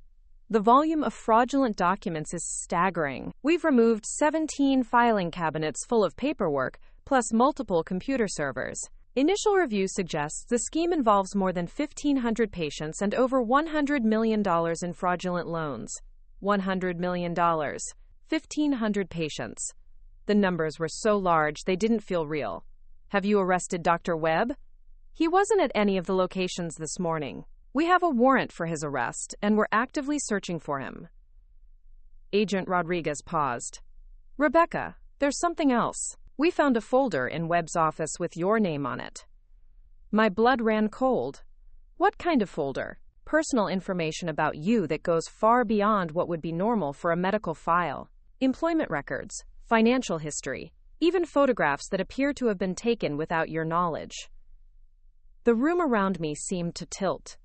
The volume of fraudulent documents is staggering. We've removed 17 filing cabinets full of paperwork, plus multiple computer servers. Initial review suggests the scheme involves more than 1,500 patients and over $100 million in fraudulent loans. $100 million. 1,500 patients. The numbers were so large they didn't feel real. Have you arrested Dr. Webb? He wasn't at any of the locations this morning. We have a warrant for his arrest, and we're actively searching for him. Agent Rodriguez paused. Rebecca, there's something else. We found a folder in Webb's office with your name on it. My blood ran cold. What kind of folder? Personal information about you that goes far beyond what would be normal for a medical file. Employment records, financial history, even photographs that appear to have been taken without your knowledge. The room around me seemed to tilt.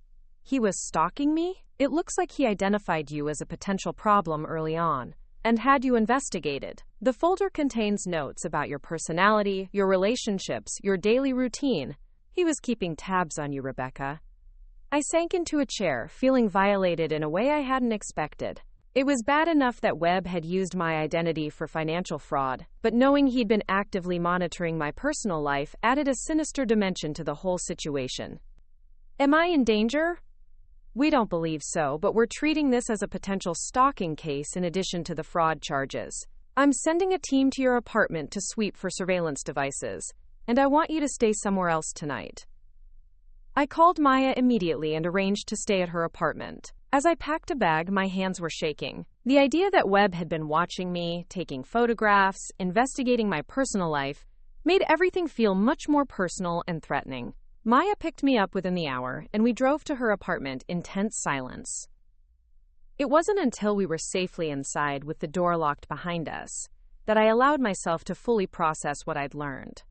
He was stalking me? It looks like he identified you as a potential problem early on and had you investigated. The folder contains notes about your personality, your relationships, your daily routine. He was keeping tabs on you, Rebecca. I sank into a chair, feeling violated in a way I hadn't expected. It was bad enough that Webb had used my identity for financial fraud, but knowing he'd been actively monitoring my personal life added a sinister dimension to the whole situation. Am I in danger? We don't believe so, but we're treating this as a potential stalking case in addition to the fraud charges. I'm sending a team to your apartment to sweep for surveillance devices, and I want you to stay somewhere else tonight. I called Maya immediately and arranged to stay at her apartment. As I packed a bag, my hands were shaking. The idea that Webb had been watching me, taking photographs, investigating my personal life, made everything feel much more personal and threatening. Maya picked me up within the hour, and we drove to her apartment in tense silence. It wasn't until we were safely inside with the door locked behind us that I allowed myself to fully process what I'd learned.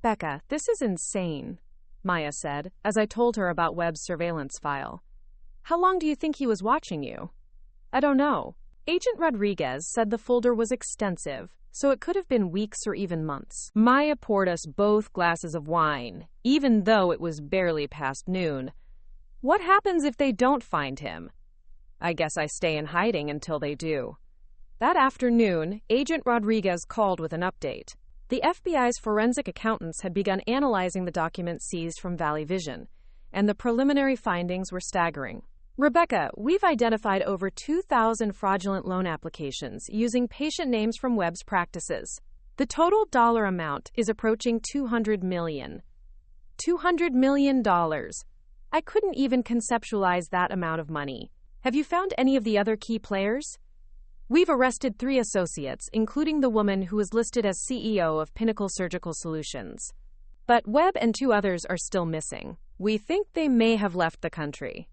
Becca, this is insane, Maya said, as I told her about Webb's surveillance file. How long do you think he was watching you? I don't know. Agent Rodriguez said the folder was extensive, so it could have been weeks or even months. Maya poured us both glasses of wine, even though it was barely past noon. What happens if they don't find him? I guess I stay in hiding until they do. That afternoon, Agent Rodriguez called with an update. The FBI's forensic accountants had begun analyzing the documents seized from Valley Vision, and the preliminary findings were staggering. Rebecca, we've identified over 2,000 fraudulent loan applications using patient names from Webb's practices. The total dollar amount is approaching $200 million. $200 million. I couldn't even conceptualize that amount of money. Have you found any of the other key players? We've arrested 3 associates, including the woman who was listed as CEO of Pinnacle Surgical Solutions. But Webb and 2 others are still missing. We think they may have left the country.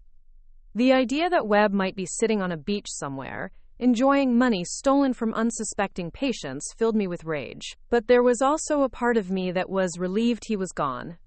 The idea that Webb might be sitting on a beach somewhere, enjoying money stolen from unsuspecting patients, filled me with rage. But there was also a part of me that was relieved he was gone,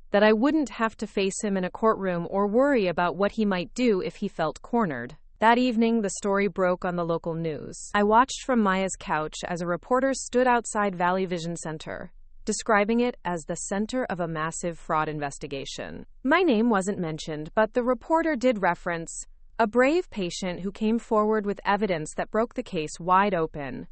that I wouldn't have to face him in a courtroom or worry about what he might do if he felt cornered. That evening, the story broke on the local news. I watched from Maya's couch as a reporter stood outside Valley Vision Center, describing it as the center of a massive fraud investigation. My name wasn't mentioned, but the reporter did reference a brave patient who came forward with evidence that broke the case wide open.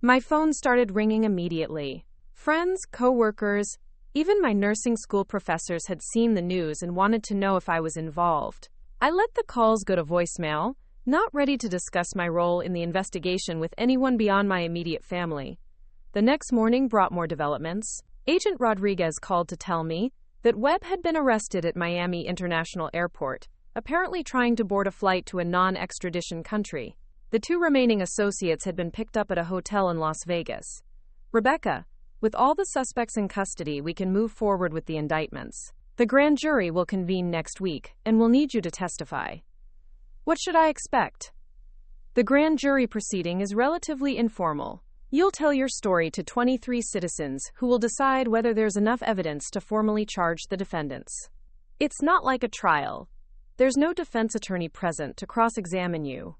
My phone started ringing immediately. Friends, co-workers, even my nursing school professors had seen the news and wanted to know if I was involved. I let the calls go to voicemail, not ready to discuss my role in the investigation with anyone beyond my immediate family. The next morning brought more developments. Agent Rodriguez called to tell me that Webb had been arrested at Miami International Airport, apparently trying to board a flight to a non-extradition country. The 2 remaining associates had been picked up at a hotel in Las Vegas. Rebecca, with all the suspects in custody, we can move forward with the indictments. The grand jury will convene next week, and will need you to testify. What should I expect? The grand jury proceeding is relatively informal. You'll tell your story to 23 citizens who will decide whether there's enough evidence to formally charge the defendants. It's not like a trial. There's no defense attorney present to cross-examine you.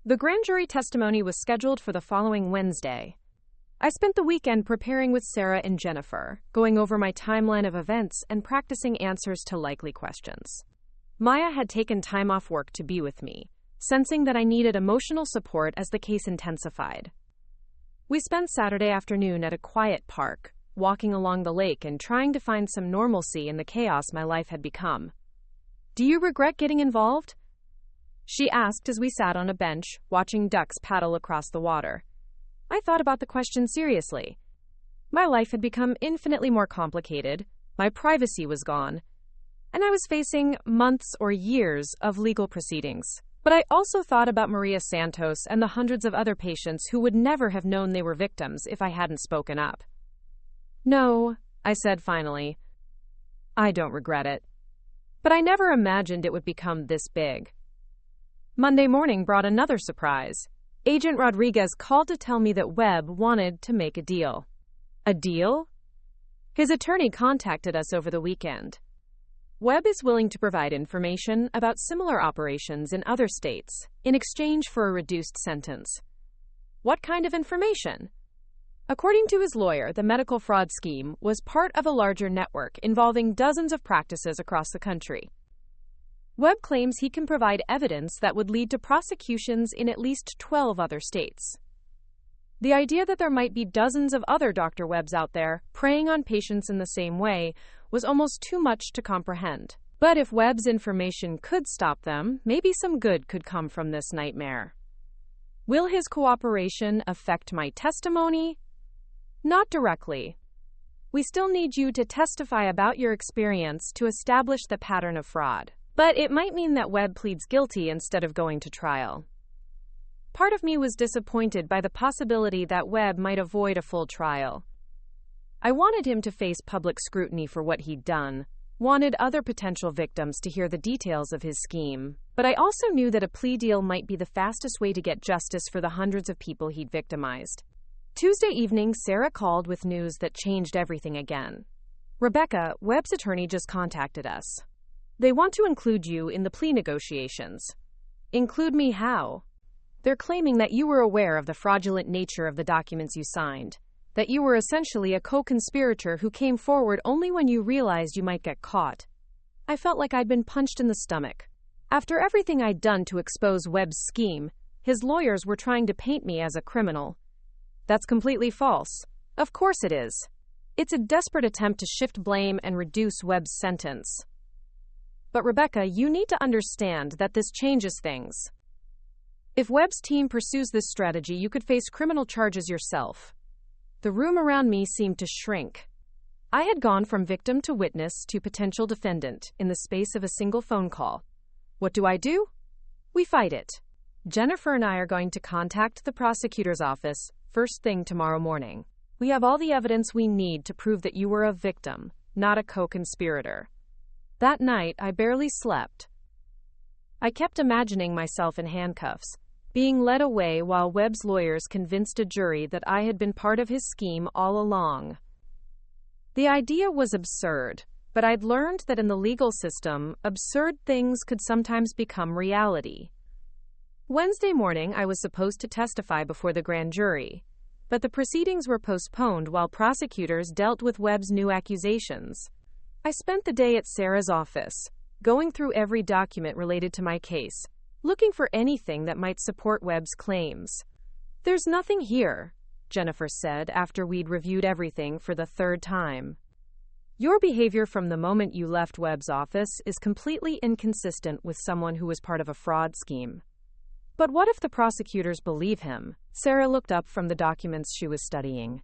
The grand jury testimony was scheduled for the following Wednesday. I spent the weekend preparing with Sarah and Jennifer, going over my timeline of events and practicing answers to likely questions. Maya had taken time off work to be with me, sensing that I needed emotional support as the case intensified. We spent Saturday afternoon at a quiet park, walking along the lake and trying to find some normalcy in the chaos my life had become. "Do you regret getting involved?" she asked as we sat on a bench, watching ducks paddle across the water. I thought about the question seriously. My life had become infinitely more complicated, my privacy was gone, and I was facing months or years of legal proceedings. But I also thought about Maria Santos and the hundreds of other patients who would never have known they were victims if I hadn't spoken up. "No," I said finally. "I don't regret it. But I never imagined it would become this big." Monday morning brought another surprise. Agent Rodriguez called to tell me that Webb wanted to make a deal. A deal? His attorney contacted us over the weekend. Webb is willing to provide information about similar operations in other states in exchange for a reduced sentence. What kind of information? According to his lawyer, the medical fraud scheme was part of a larger network involving dozens of practices across the country. Webb claims he can provide evidence that would lead to prosecutions in at least 12 other states. The idea that there might be dozens of other Dr. Webbs out there preying on patients in the same way was almost too much to comprehend. But if Webb's information could stop them, maybe some good could come from this nightmare. Will his cooperation affect my testimony? Not directly. We still need you to testify about your experience to establish the pattern of fraud. But it might mean that Webb pleads guilty instead of going to trial. Part of me was disappointed by the possibility that Webb might avoid a full trial. I wanted him to face public scrutiny for what he'd done, wanted other potential victims to hear the details of his scheme, but I also knew that a plea deal might be the fastest way to get justice for the hundreds of people he'd victimized. Tuesday evening, Sarah called with news that changed everything again. "Rebecca, Webb's attorney just contacted us. They want to include you in the plea negotiations." "Include me how?" "They're claiming that you were aware of the fraudulent nature of the documents you signed, that you were essentially a co-conspirator who came forward only when you realized you might get caught." I felt like I'd been punched in the stomach. After everything I'd done to expose Webb's scheme, his lawyers were trying to paint me as a criminal. That's completely false. Of course it is. It's a desperate attempt to shift blame and reduce Webb's sentence. But Rebecca, you need to understand that this changes things. If Webb's team pursues this strategy, you could face criminal charges yourself. The room around me seemed to shrink. I had gone from victim to witness to potential defendant in the space of a single phone call. What do? We fight it. Jennifer and I are going to contact the prosecutor's office first thing tomorrow morning. We have all the evidence we need to prove that you were a victim, not a co-conspirator. That night, I barely slept. I kept imagining myself in handcuffs, being led away while Webb's lawyers convinced a jury that I had been part of his scheme all along. The idea was absurd, but I'd learned that in the legal system, absurd things could sometimes become reality. Wednesday morning, I was supposed to testify before the grand jury, but the proceedings were postponed while prosecutors dealt with Webb's new accusations. I spent the day at Sarah's office, going through every document related to my case, looking for anything that might support Webb's claims. "There's nothing here," Jennifer said after we'd reviewed everything for the third time. "Your behavior from the moment you left Webb's office is completely inconsistent with someone who was part of a fraud scheme." "But what if the prosecutors believe him?" Sarah looked up from the documents she was studying.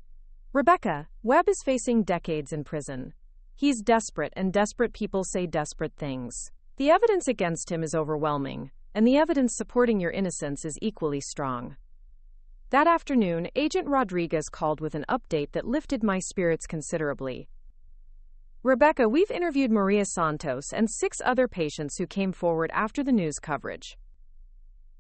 "Rebecca, Webb is facing decades in prison. He's desperate, and desperate people say desperate things. The evidence against him is overwhelming, and the evidence supporting your innocence is equally strong." That afternoon, Agent Rodriguez called with an update that lifted my spirits considerably. "Rebecca, we've interviewed Maria Santos and 6 other patients who came forward after the news coverage.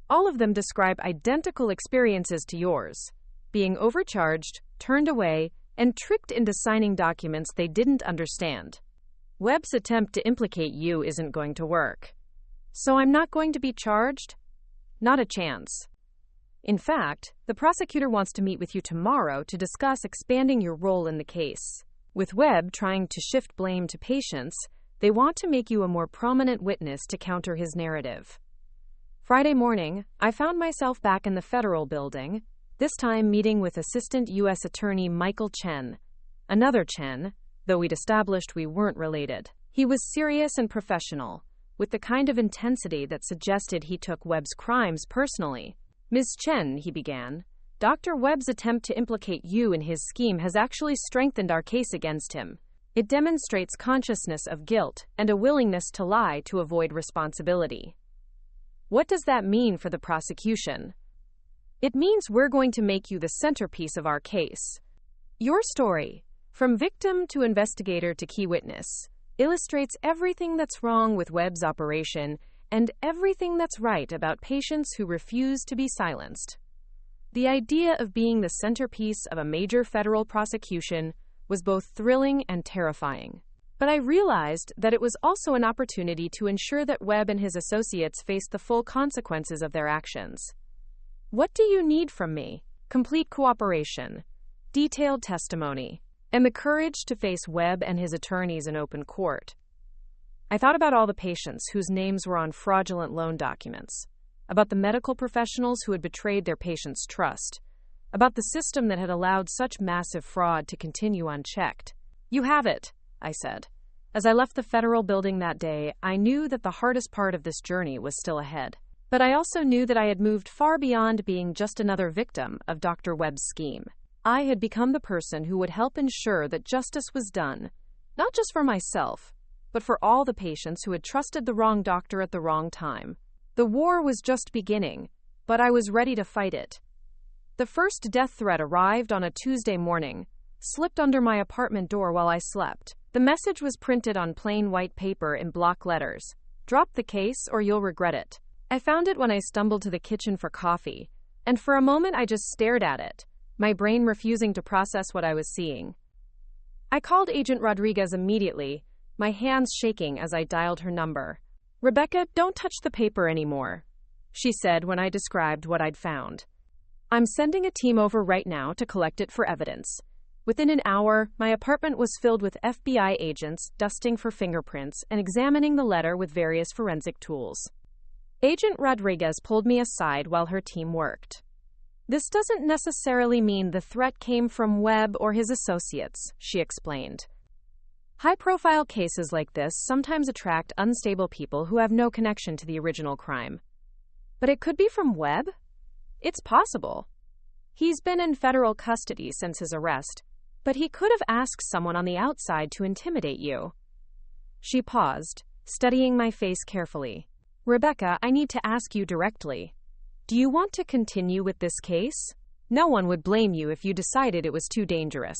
All of them describe identical experiences to yours, being overcharged, turned away, and tricked into signing documents they didn't understand. Webb's attempt to implicate you isn't going to work. So I'm not going to be charged? Not a chance. In fact, the prosecutor wants to meet with you tomorrow to discuss expanding your role in the case. With Webb trying to shift blame to patients, they want to make you a more prominent witness to counter his narrative. Friday morning, I found myself back in the federal building, this time meeting with Assistant U.S. Attorney Michael Chen. Another Chen, though we'd established we weren't related. He was serious and professional, with the kind of intensity that suggested he took Webb's crimes personally. Ms. Chen, he began, Dr. Webb's attempt to implicate you in his scheme has actually strengthened our case against him. It demonstrates consciousness of guilt and a willingness to lie to avoid responsibility. What does that mean for the prosecution? It means we're going to make you the centerpiece of our case. Your story, from victim to investigator to key witness, illustrates everything that's wrong with Webb's operation and everything that's right about patients who refuse to be silenced. The idea of being the centerpiece of a major federal prosecution was both thrilling and terrifying. But I realized that it was also an opportunity to ensure that Webb and his associates faced the full consequences of their actions. What do you need from me? Complete cooperation, detailed testimony, and the courage to face Webb and his attorneys in open court. I thought about all the patients whose names were on fraudulent loan documents, about the medical professionals who had betrayed their patients' trust, about the system that had allowed such massive fraud to continue unchecked. You have it, I said. As I left the federal building that day, I knew that the hardest part of this journey was still ahead. But I also knew that I had moved far beyond being just another victim of Dr. Webb's scheme. I had become the person who would help ensure that justice was done, not just for myself, but for all the patients who had trusted the wrong doctor at the wrong time. The war was just beginning, but I was ready to fight it. The first death threat arrived on a Tuesday morning, slipped under my apartment door while I slept. The message was printed on plain white paper in block letters. Drop the case or you'll regret it. I found it when I stumbled to the kitchen for coffee, and for a moment I just stared at it, my brain refusing to process what I was seeing. I called Agent Rodriguez immediately, my hands shaking as I dialed her number. Rebecca, don't touch the paper anymore, she said when I described what I'd found. I'm sending a team over right now to collect it for evidence. Within an hour, my apartment was filled with FBI agents dusting for fingerprints and examining the letter with various forensic tools. Agent Rodriguez pulled me aside while her team worked. This doesn't necessarily mean the threat came from Webb or his associates, she explained. High-profile cases like this sometimes attract unstable people who have no connection to the original crime. But it could be from Webb? It's possible. He's been in federal custody since his arrest, but he could have asked someone on the outside to intimidate you. She paused, studying my face carefully. Rebecca, I need to ask you directly. Do you want to continue with this case? No one would blame you if you decided it was too dangerous.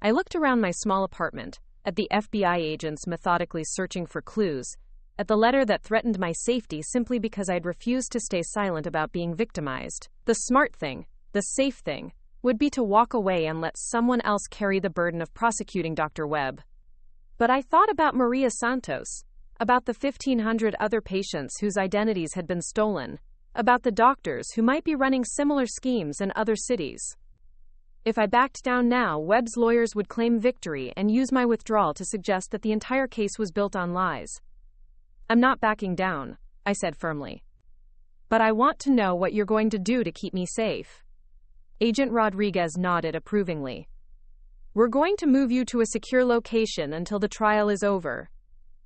I looked around my small apartment, at the FBI agents methodically searching for clues, at the letter that threatened my safety simply because I'd refused to stay silent about being victimized. The smart thing, the safe thing, would be to walk away and let someone else carry the burden of prosecuting Dr. Webb. But I thought about Maria Santos, about the 1,500 other patients whose identities had been stolen, about the doctors who might be running similar schemes in other cities. If I backed down now, Webb's lawyers would claim victory and use my withdrawal to suggest that the entire case was built on lies. I'm not backing down, I said firmly. But I want to know what you're going to do to keep me safe. Agent Rodriguez nodded approvingly. We're going to move you to a secure location until the trial is over.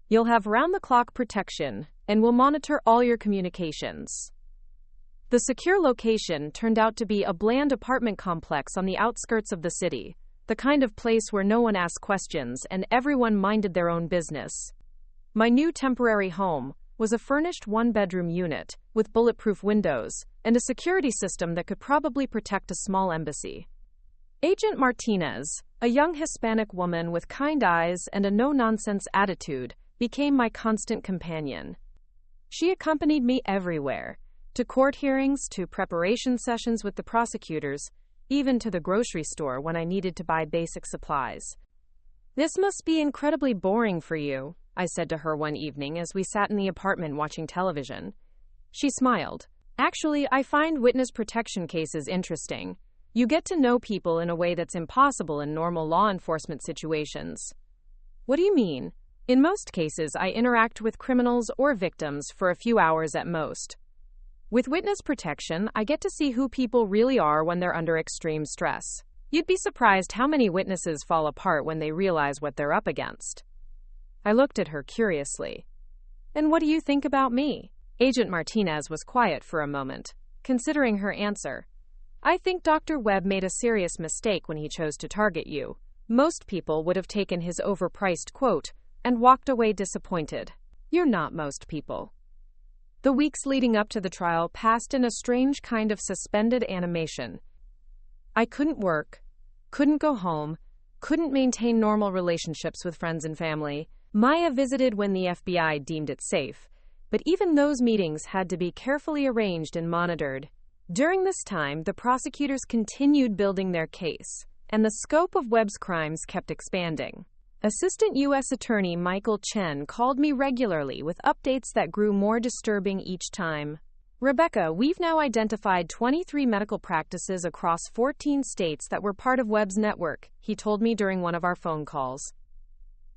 You'll have round-the-clock protection, and we'll monitor all your communications. The secure location turned out to be a bland apartment complex on the outskirts of the city, the kind of place where no one asked questions and everyone minded their own business. My new temporary home was a furnished one-bedroom unit with bulletproof windows and a security system that could probably protect a small embassy. Agent Martinez, a young Hispanic woman with kind eyes and a no-nonsense attitude, became my constant companion. She accompanied me everywhere, to court hearings, to preparation sessions with the prosecutors, even to the grocery store when I needed to buy basic supplies. This must be incredibly boring for you, I said to her one evening as we sat in the apartment watching television. She smiled. Actually, I find witness protection cases interesting. You get to know people in a way that's impossible in normal law enforcement situations. What do you mean? In most cases, I interact with criminals or victims for a few hours at most. With witness protection, I get to see who people really are when they're under extreme stress. You'd be surprised how many witnesses fall apart when they realize what they're up against. I looked at her curiously. And what do you think about me? Agent Martinez was quiet for a moment, considering her answer. I think Dr. Webb made a serious mistake when he chose to target you. Most people would have taken his overpriced quote and walked away disappointed. You're not most people. The weeks leading up to the trial passed in a strange kind of suspended animation. I couldn't work, couldn't go home, couldn't maintain normal relationships with friends and family. Maya visited when the FBI deemed it safe, but even those meetings had to be carefully arranged and monitored. During this time, the prosecutors continued building their case, and the scope of Webb's crimes kept expanding. Assistant U.S. Attorney Michael Chen called me regularly with updates that grew more disturbing each time. Rebecca, we've now identified 23 medical practices across 14 states that were part of Webb's network, he told me during one of our phone calls.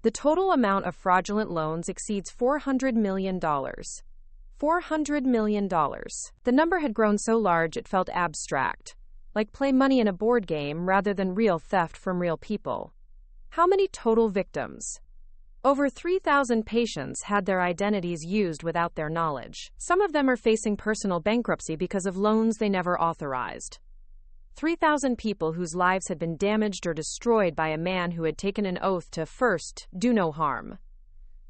The total amount of fraudulent loans exceeds $400 million. $400 million. The number had grown so large it felt abstract, like play money in a board game rather than real theft from real people. How many total victims? Over 3,000 patients had their identities used without their knowledge. Some of them are facing personal bankruptcy because of loans they never authorized. 3,000 people whose lives had been damaged or destroyed by a man who had taken an oath to, first, do no harm.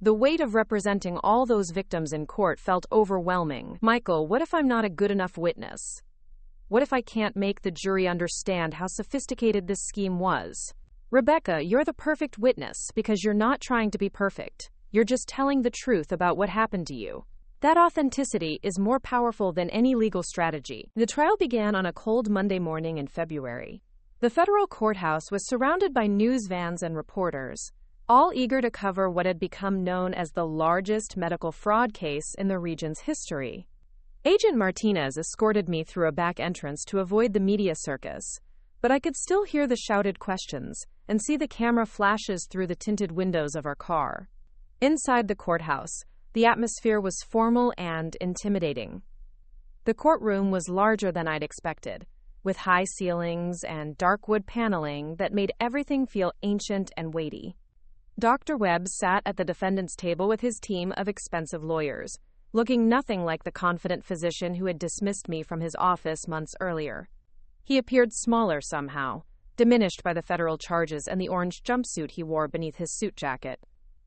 The weight of representing all those victims in court felt overwhelming. Michael, what if I'm not a good enough witness? What if I can't make the jury understand how sophisticated this scheme was? Rebecca, you're the perfect witness because you're not trying to be perfect. You're just telling the truth about what happened to you. That authenticity is more powerful than any legal strategy. The trial began on a cold Monday morning in February. The federal courthouse was surrounded by news vans and reporters, all eager to cover what had become known as the largest medical fraud case in the region's history. Agent Martinez escorted me through a back entrance to avoid the media circus, but I could still hear the shouted questions and see the camera flashes through the tinted windows of our car. Inside the courthouse, the atmosphere was formal and intimidating. The courtroom was larger than I'd expected, with high ceilings and dark wood paneling that made everything feel ancient and weighty. Dr. Webb sat at the defendant's table with his team of expensive lawyers, looking nothing like the confident physician who had dismissed me from his office months earlier. He appeared smaller somehow, diminished by the federal charges and the orange jumpsuit he wore beneath his suit jacket.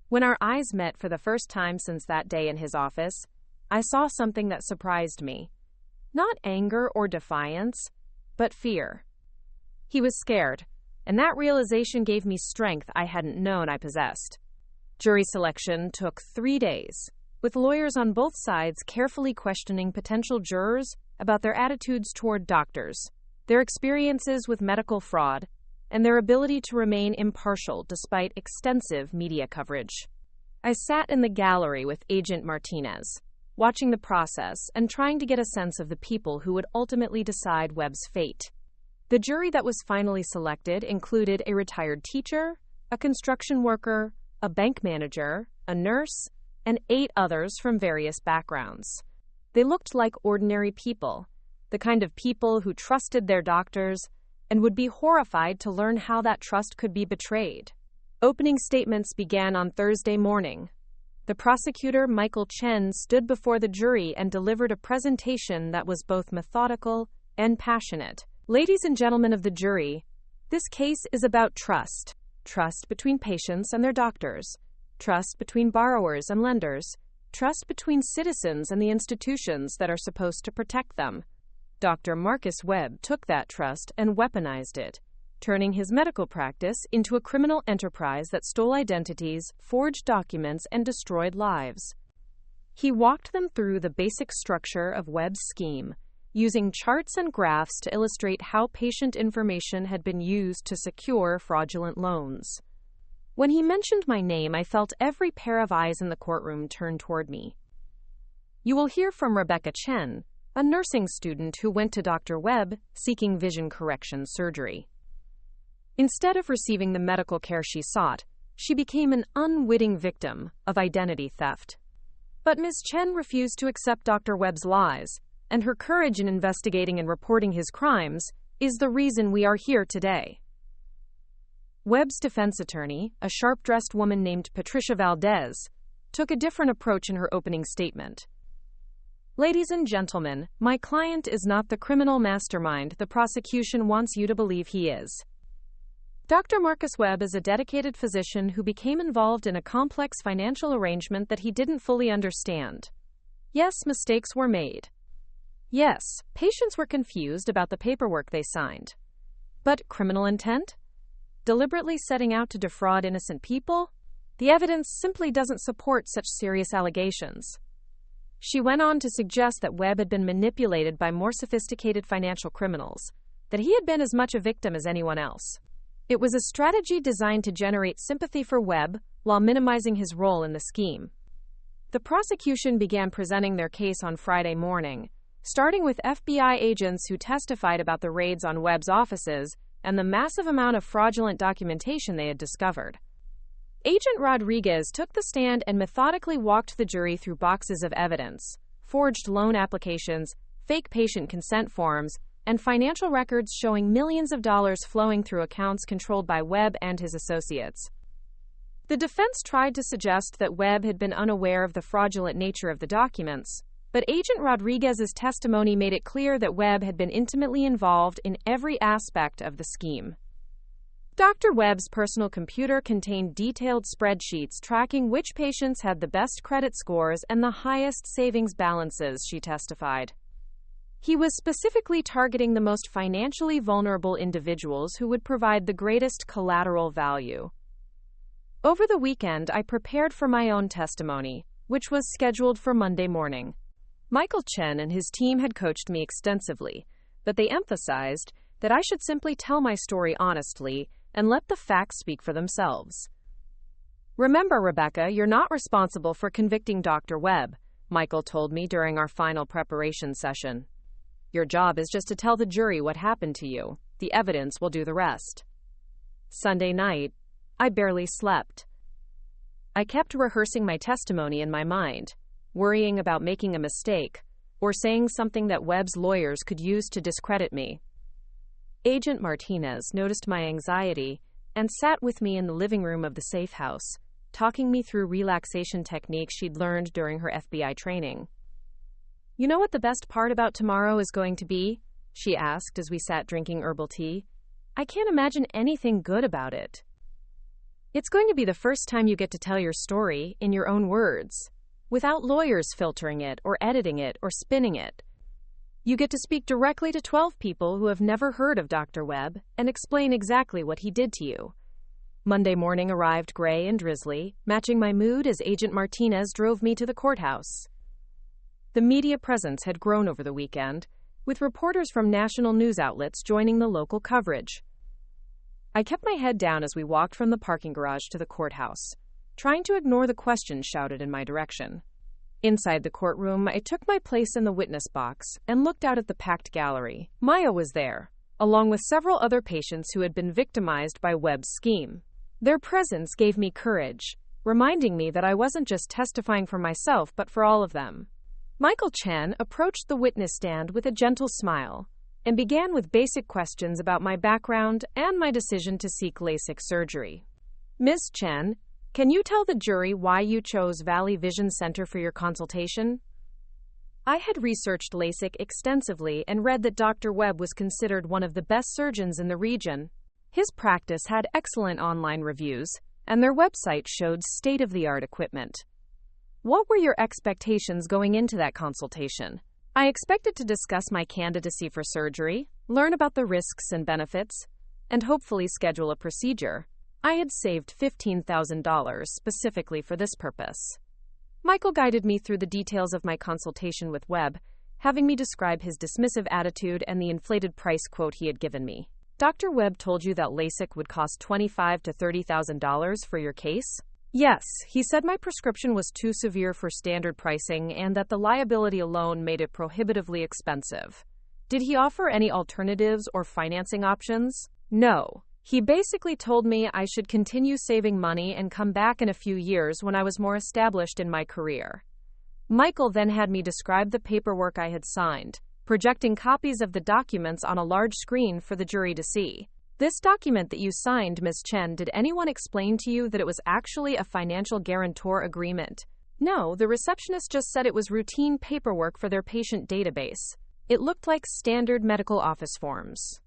When our eyes met for the first time since that day in his office, I saw something that surprised me. Not anger or defiance, but fear. He was scared, and that realization gave me strength I hadn't known I possessed. Jury selection took 3 days, with lawyers on both sides carefully questioning potential jurors about their attitudes toward doctors, their experiences with medical fraud, and their ability to remain impartial despite extensive media coverage. I sat in the gallery with Agent Martinez, watching the process and trying to get a sense of the people who would ultimately decide Webb's fate. The jury that was finally selected included a retired teacher, a construction worker, a bank manager, a nurse, and 8 others from various backgrounds. They looked like ordinary people, the kind of people who trusted their doctors and would be horrified to learn how that trust could be betrayed. Opening statements began on Thursday morning. The prosecutor, Michael Chen, stood before the jury and delivered a presentation that was both methodical and passionate. Ladies and gentlemen of the jury, this case is about trust. Trust between patients and their doctors. Trust between borrowers and lenders. Trust between citizens and the institutions that are supposed to protect them. Dr. Marcus Webb took that trust and weaponized it, turning his medical practice into a criminal enterprise that stole identities, forged documents, and destroyed lives. He walked them through the basic structure of Webb's scheme, using charts and graphs to illustrate how patient information had been used to secure fraudulent loans. When he mentioned my name, I felt every pair of eyes in the courtroom turn toward me. You will hear from Rebecca Chen, a nursing student who went to Dr. Webb seeking vision correction surgery. Instead of receiving the medical care she sought, she became an unwitting victim of identity theft. But Ms. Chen refused to accept Dr. Webb's lies, and her courage in investigating and reporting his crimes is the reason we are here today. Webb's defense attorney, a sharp-dressed woman named Patricia Valdez, took a different approach in her opening statement. Ladies and gentlemen, my client is not the criminal mastermind the prosecution wants you to believe he is. Dr. Marcus Webb is a dedicated physician who became involved in a complex financial arrangement that he didn't fully understand. Yes, mistakes were made. Yes, patients were confused about the paperwork they signed. But criminal intent? Deliberately setting out to defraud innocent people? The evidence simply doesn't support such serious allegations. She went on to suggest that Webb had been manipulated by more sophisticated financial criminals, that he had been as much a victim as anyone else. It was a strategy designed to generate sympathy for Webb while minimizing his role in the scheme. The prosecution began presenting their case on Friday morning, starting with FBI agents who testified about the raids on Webb's offices and the massive amount of fraudulent documentation they had discovered. Agent Rodriguez took the stand and methodically walked the jury through boxes of evidence, forged loan applications, fake patient consent forms, and financial records showing millions of dollars flowing through accounts controlled by Webb and his associates. The defense tried to suggest that Webb had been unaware of the fraudulent nature of the documents, but Agent Rodriguez's testimony made it clear that Webb had been intimately involved in every aspect of the scheme. Dr. Webb's personal computer contained detailed spreadsheets tracking which patients had the best credit scores and the highest savings balances, she testified. He was specifically targeting the most financially vulnerable individuals who would provide the greatest collateral value. Over the weekend, I prepared for my own testimony, which was scheduled for Monday morning. Michael Chen and his team had coached me extensively, but they emphasized that I should simply tell my story honestly and let the facts speak for themselves. Remember, Rebecca, you're not responsible for convicting Dr. Webb, Michael told me during our final preparation session. Your job is just to tell the jury what happened to you. The evidence will do the rest. Sunday night, I barely slept. I kept rehearsing my testimony in my mind, worrying about making a mistake or saying something that Webb's lawyers could use to discredit me. Agent Martinez noticed my anxiety and sat with me in the living room of the safe house, talking me through relaxation techniques she'd learned during her FBI training. You know what the best part about tomorrow is going to be? She asked as we sat drinking herbal tea. I can't imagine anything good about it. It's going to be the first time you get to tell your story in your own words, without lawyers filtering it or editing it or spinning it. You get to speak directly to 12 people who have never heard of Dr. Webb and explain exactly what he did to you. Monday morning arrived gray and drizzly, matching my mood as Agent Martinez drove me to the courthouse. The media presence had grown over the weekend, with reporters from national news outlets joining the local coverage. I kept my head down as we walked from the parking garage to the courthouse, trying to ignore the questions shouted in my direction. Inside the courtroom, I took my place in the witness box and looked out at the packed gallery. Maya was there, along with several other patients who had been victimized by Webb's scheme. Their presence gave me courage, reminding me that I wasn't just testifying for myself but for all of them. Michael Chen approached the witness stand with a gentle smile and began with basic questions about my background and my decision to seek LASIK surgery. Ms. Chen, can you tell the jury why you chose Valley Vision Center for your consultation? I had researched LASIK extensively and read that Dr. Webb was considered one of the best surgeons in the region. His practice had excellent online reviews, and their website showed state-of-the-art equipment. What were your expectations going into that consultation? I expected to discuss my candidacy for surgery, learn about the risks and benefits, and hopefully schedule a procedure. I had saved $15,000 specifically for this purpose. Michael guided me through the details of my consultation with Webb, having me describe his dismissive attitude and the inflated price quote he had given me. Dr. Webb told you that LASIK would cost $25,000 to $30,000 for your case? Yes, he said my prescription was too severe for standard pricing and that the liability alone made it prohibitively expensive. Did he offer any alternatives or financing options? No. He basically told me I should continue saving money and come back in a few years when I was more established in my career. Michael then had me describe the paperwork I had signed, projecting copies of the documents on a large screen for the jury to see. This document that you signed, Ms. Chen, did anyone explain to you that it was actually a financial guarantor agreement? No, the receptionist just said it was routine paperwork for their patient database. It looked like standard medical office forms.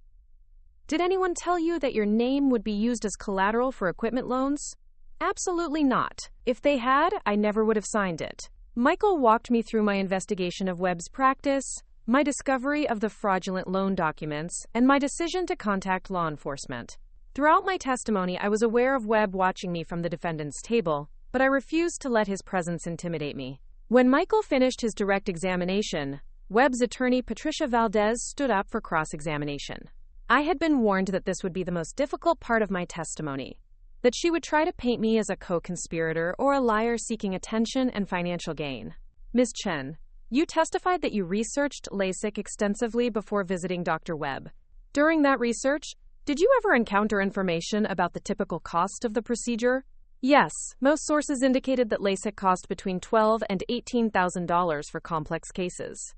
Did anyone tell you that your name would be used as collateral for equipment loans? Absolutely not. If they had, I never would have signed it. Michael walked me through my investigation of Webb's practice, my discovery of the fraudulent loan documents, and my decision to contact law enforcement. Throughout my testimony, I was aware of Webb watching me from the defendant's table, but I refused to let his presence intimidate me. When Michael finished his direct examination, Webb's attorney Patricia Valdez stood up for cross-examination. I had been warned that this would be the most difficult part of my testimony, that she would try to paint me as a co-conspirator or a liar seeking attention and financial gain. Ms. Chen, you testified that you researched LASIK extensively before visiting Dr. Webb. During that research, did you ever encounter information about the typical cost of the procedure? Yes, most sources indicated that LASIK cost between $12,000 and $18,000 for complex cases.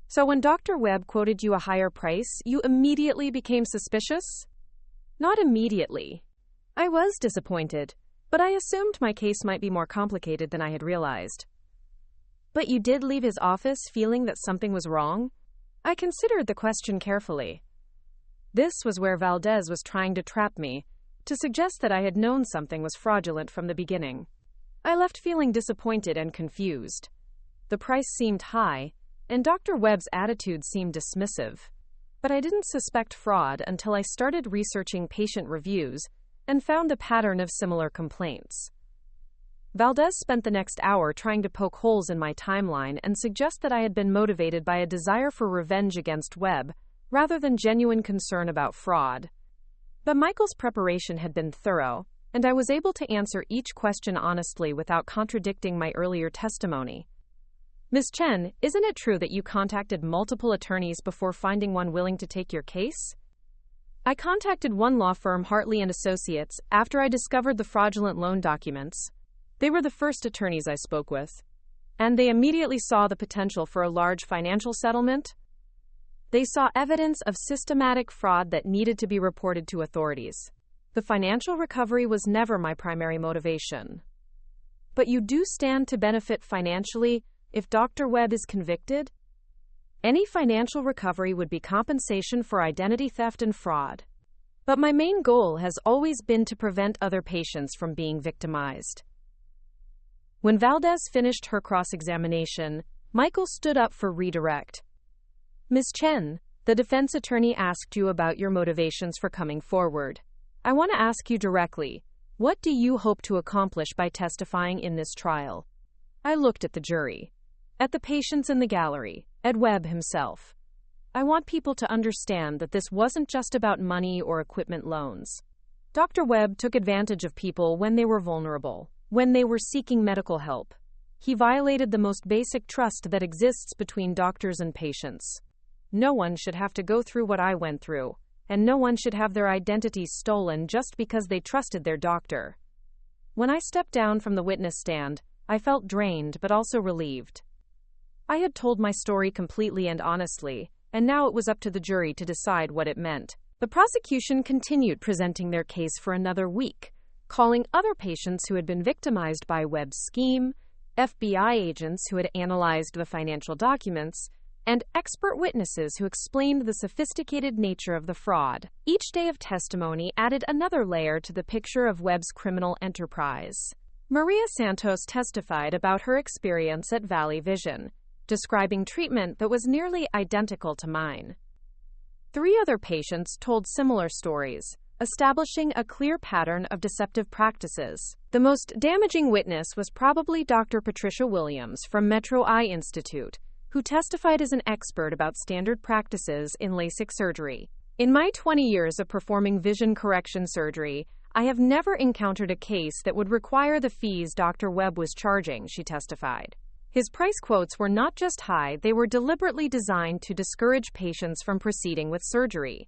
So when Dr. Webb quoted you a higher price, you immediately became suspicious? Not immediately. I was disappointed, but I assumed my case might be more complicated than I had realized. But you did leave his office feeling that something was wrong? I considered the question carefully. This was where Valdez was trying to trap me, to suggest that I had known something was fraudulent from the beginning. I left feeling disappointed and confused. The price seemed high, and Dr. Webb's attitude seemed dismissive. But I didn't suspect fraud until I started researching patient reviews and found a pattern of similar complaints. Valdez spent the next hour trying to poke holes in my timeline and suggest that I had been motivated by a desire for revenge against Webb, rather than genuine concern about fraud. But Michael's preparation had been thorough, and I was able to answer each question honestly without contradicting my earlier testimony. Ms. Chen, isn't it true that you contacted multiple attorneys before finding one willing to take your case? I contacted one law firm, Hartley & Associates, after I discovered the fraudulent loan documents. They were the first attorneys I spoke with, and they immediately saw the potential for a large financial settlement. They saw evidence of systematic fraud that needed to be reported to authorities. The financial recovery was never my primary motivation. But you do stand to benefit financially if Dr. Webb is convicted? Any financial recovery would be compensation for identity theft and fraud. But my main goal has always been to prevent other patients from being victimized. When Valdez finished her cross-examination, Michael stood up for redirect. Ms. Chen, the defense attorney asked you about your motivations for coming forward. I want to ask you directly, what do you hope to accomplish by testifying in this trial? I looked at the jury, at the patients in the gallery, at Webb himself. I want people to understand that this wasn't just about money or equipment loans. Dr. Webb took advantage of people when they were vulnerable, when they were seeking medical help. He violated the most basic trust that exists between doctors and patients. No one should have to go through what I went through, and no one should have their identities stolen just because they trusted their doctor. When I stepped down from the witness stand, I felt drained but also relieved. I had told my story completely and honestly, and now it was up to the jury to decide what it meant. The prosecution continued presenting their case for another week, calling other patients who had been victimized by Webb's scheme, FBI agents who had analyzed the financial documents, and expert witnesses who explained the sophisticated nature of the fraud. Each day of testimony added another layer to the picture of Webb's criminal enterprise. Maria Santos testified about her experience at Valley Vision, describing treatment that was nearly identical to mine. 3 other patients told similar stories, establishing a clear pattern of deceptive practices. The most damaging witness was probably Dr. Patricia Williams from Metro Eye Institute, who testified as an expert about standard practices in LASIK surgery. In my 20 years of performing vision correction surgery, I have never encountered a case that would require the fees Dr. Webb was charging, she testified. His price quotes were not just high, they were deliberately designed to discourage patients from proceeding with surgery.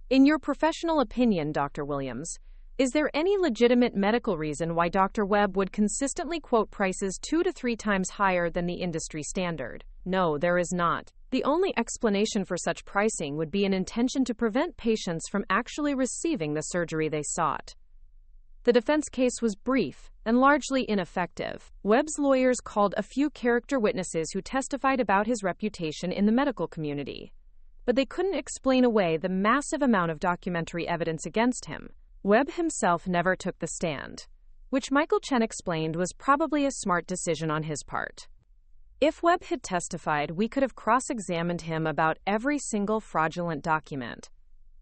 In your professional opinion, Dr. Williams, is there any legitimate medical reason why Dr. Webb would consistently quote prices 2 to 3 times higher than the industry standard? No, there is not. The only explanation for such pricing would be an intention to prevent patients from actually receiving the surgery they sought. The defense case was brief and largely ineffective. Webb's lawyers called a few character witnesses who testified about his reputation in the medical community, but they couldn't explain away the massive amount of documentary evidence against him. Webb himself never took the stand, which Michael Chen explained was probably a smart decision on his part. If Webb had testified, we could have cross-examined him about every single fraudulent document,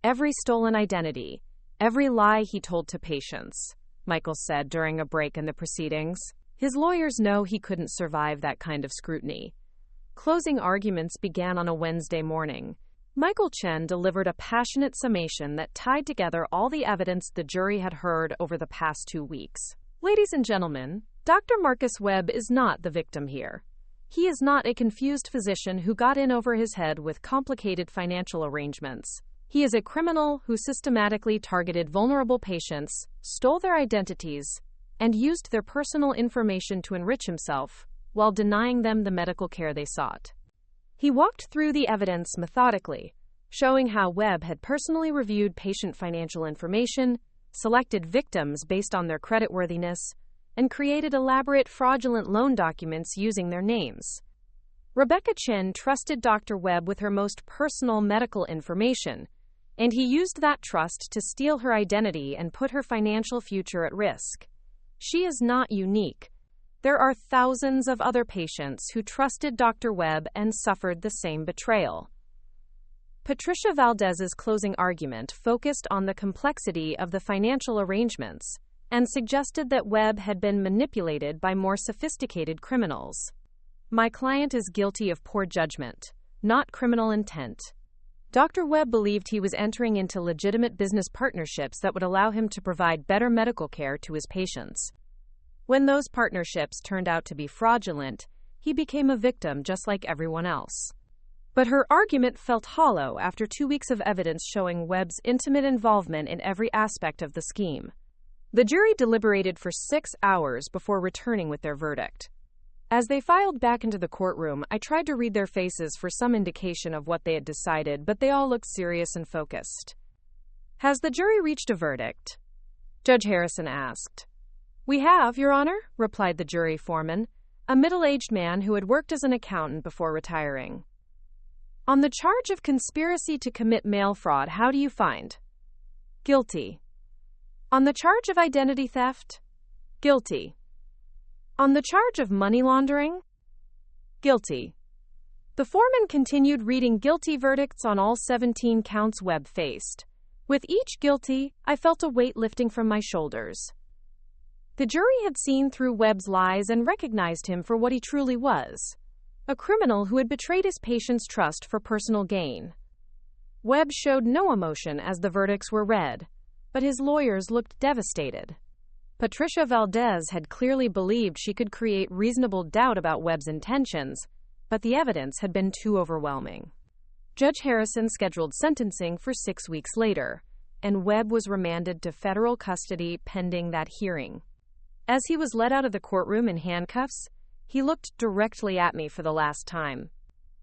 every stolen identity, every lie he told to patients, Michael said during a break in the proceedings. His lawyers know he couldn't survive that kind of scrutiny. Closing arguments began on a Wednesday morning. Michael Chen delivered a passionate summation that tied together all the evidence the jury had heard over the past 2 weeks. Ladies and gentlemen, Dr. Marcus Webb is not the victim here. He is not a confused physician who got in over his head with complicated financial arrangements. He is a criminal who systematically targeted vulnerable patients, stole their identities, and used their personal information to enrich himself, while denying them the medical care they sought. He walked through the evidence methodically, showing how Webb had personally reviewed patient financial information, selected victims based on their creditworthiness, and created elaborate fraudulent loan documents using their names. Rebecca Chen trusted Dr. Webb with her most personal medical information, and he used that trust to steal her identity and put her financial future at risk. She is not unique. There are thousands of other patients who trusted Dr. Webb and suffered the same betrayal. Patricia Valdez's closing argument focused on the complexity of the financial arrangements and suggested that Webb had been manipulated by more sophisticated criminals. My client is guilty of poor judgment, not criminal intent. Dr. Webb believed he was entering into legitimate business partnerships that would allow him to provide better medical care to his patients. When those partnerships turned out to be fraudulent, he became a victim just like everyone else. But her argument felt hollow after 2 weeks of evidence showing Webb's intimate involvement in every aspect of the scheme. The jury deliberated for 6 hours before returning with their verdict. As they filed back into the courtroom, I tried to read their faces for some indication of what they had decided, but they all looked serious and focused. Has the jury reached a verdict? Judge Harrison asked. We have, Your Honor, replied the jury foreman, a middle-aged man who had worked as an accountant before retiring. On the charge of conspiracy to commit mail fraud, how do you find? Guilty. On the charge of identity theft? Guilty. On the charge of money laundering? Guilty. The foreman continued reading guilty verdicts on all 17 counts Webb faced. With each guilty, I felt a weight lifting from my shoulders. The jury had seen through Webb's lies and recognized him for what he truly was, a criminal who had betrayed his patients' trust for personal gain. Webb showed no emotion as the verdicts were read, but his lawyers looked devastated. Patricia Valdez had clearly believed she could create reasonable doubt about Webb's intentions, but the evidence had been too overwhelming. Judge Harrison scheduled sentencing for 6 weeks later, and Webb was remanded to federal custody pending that hearing. As he was led out of the courtroom in handcuffs, he looked directly at me for the last time.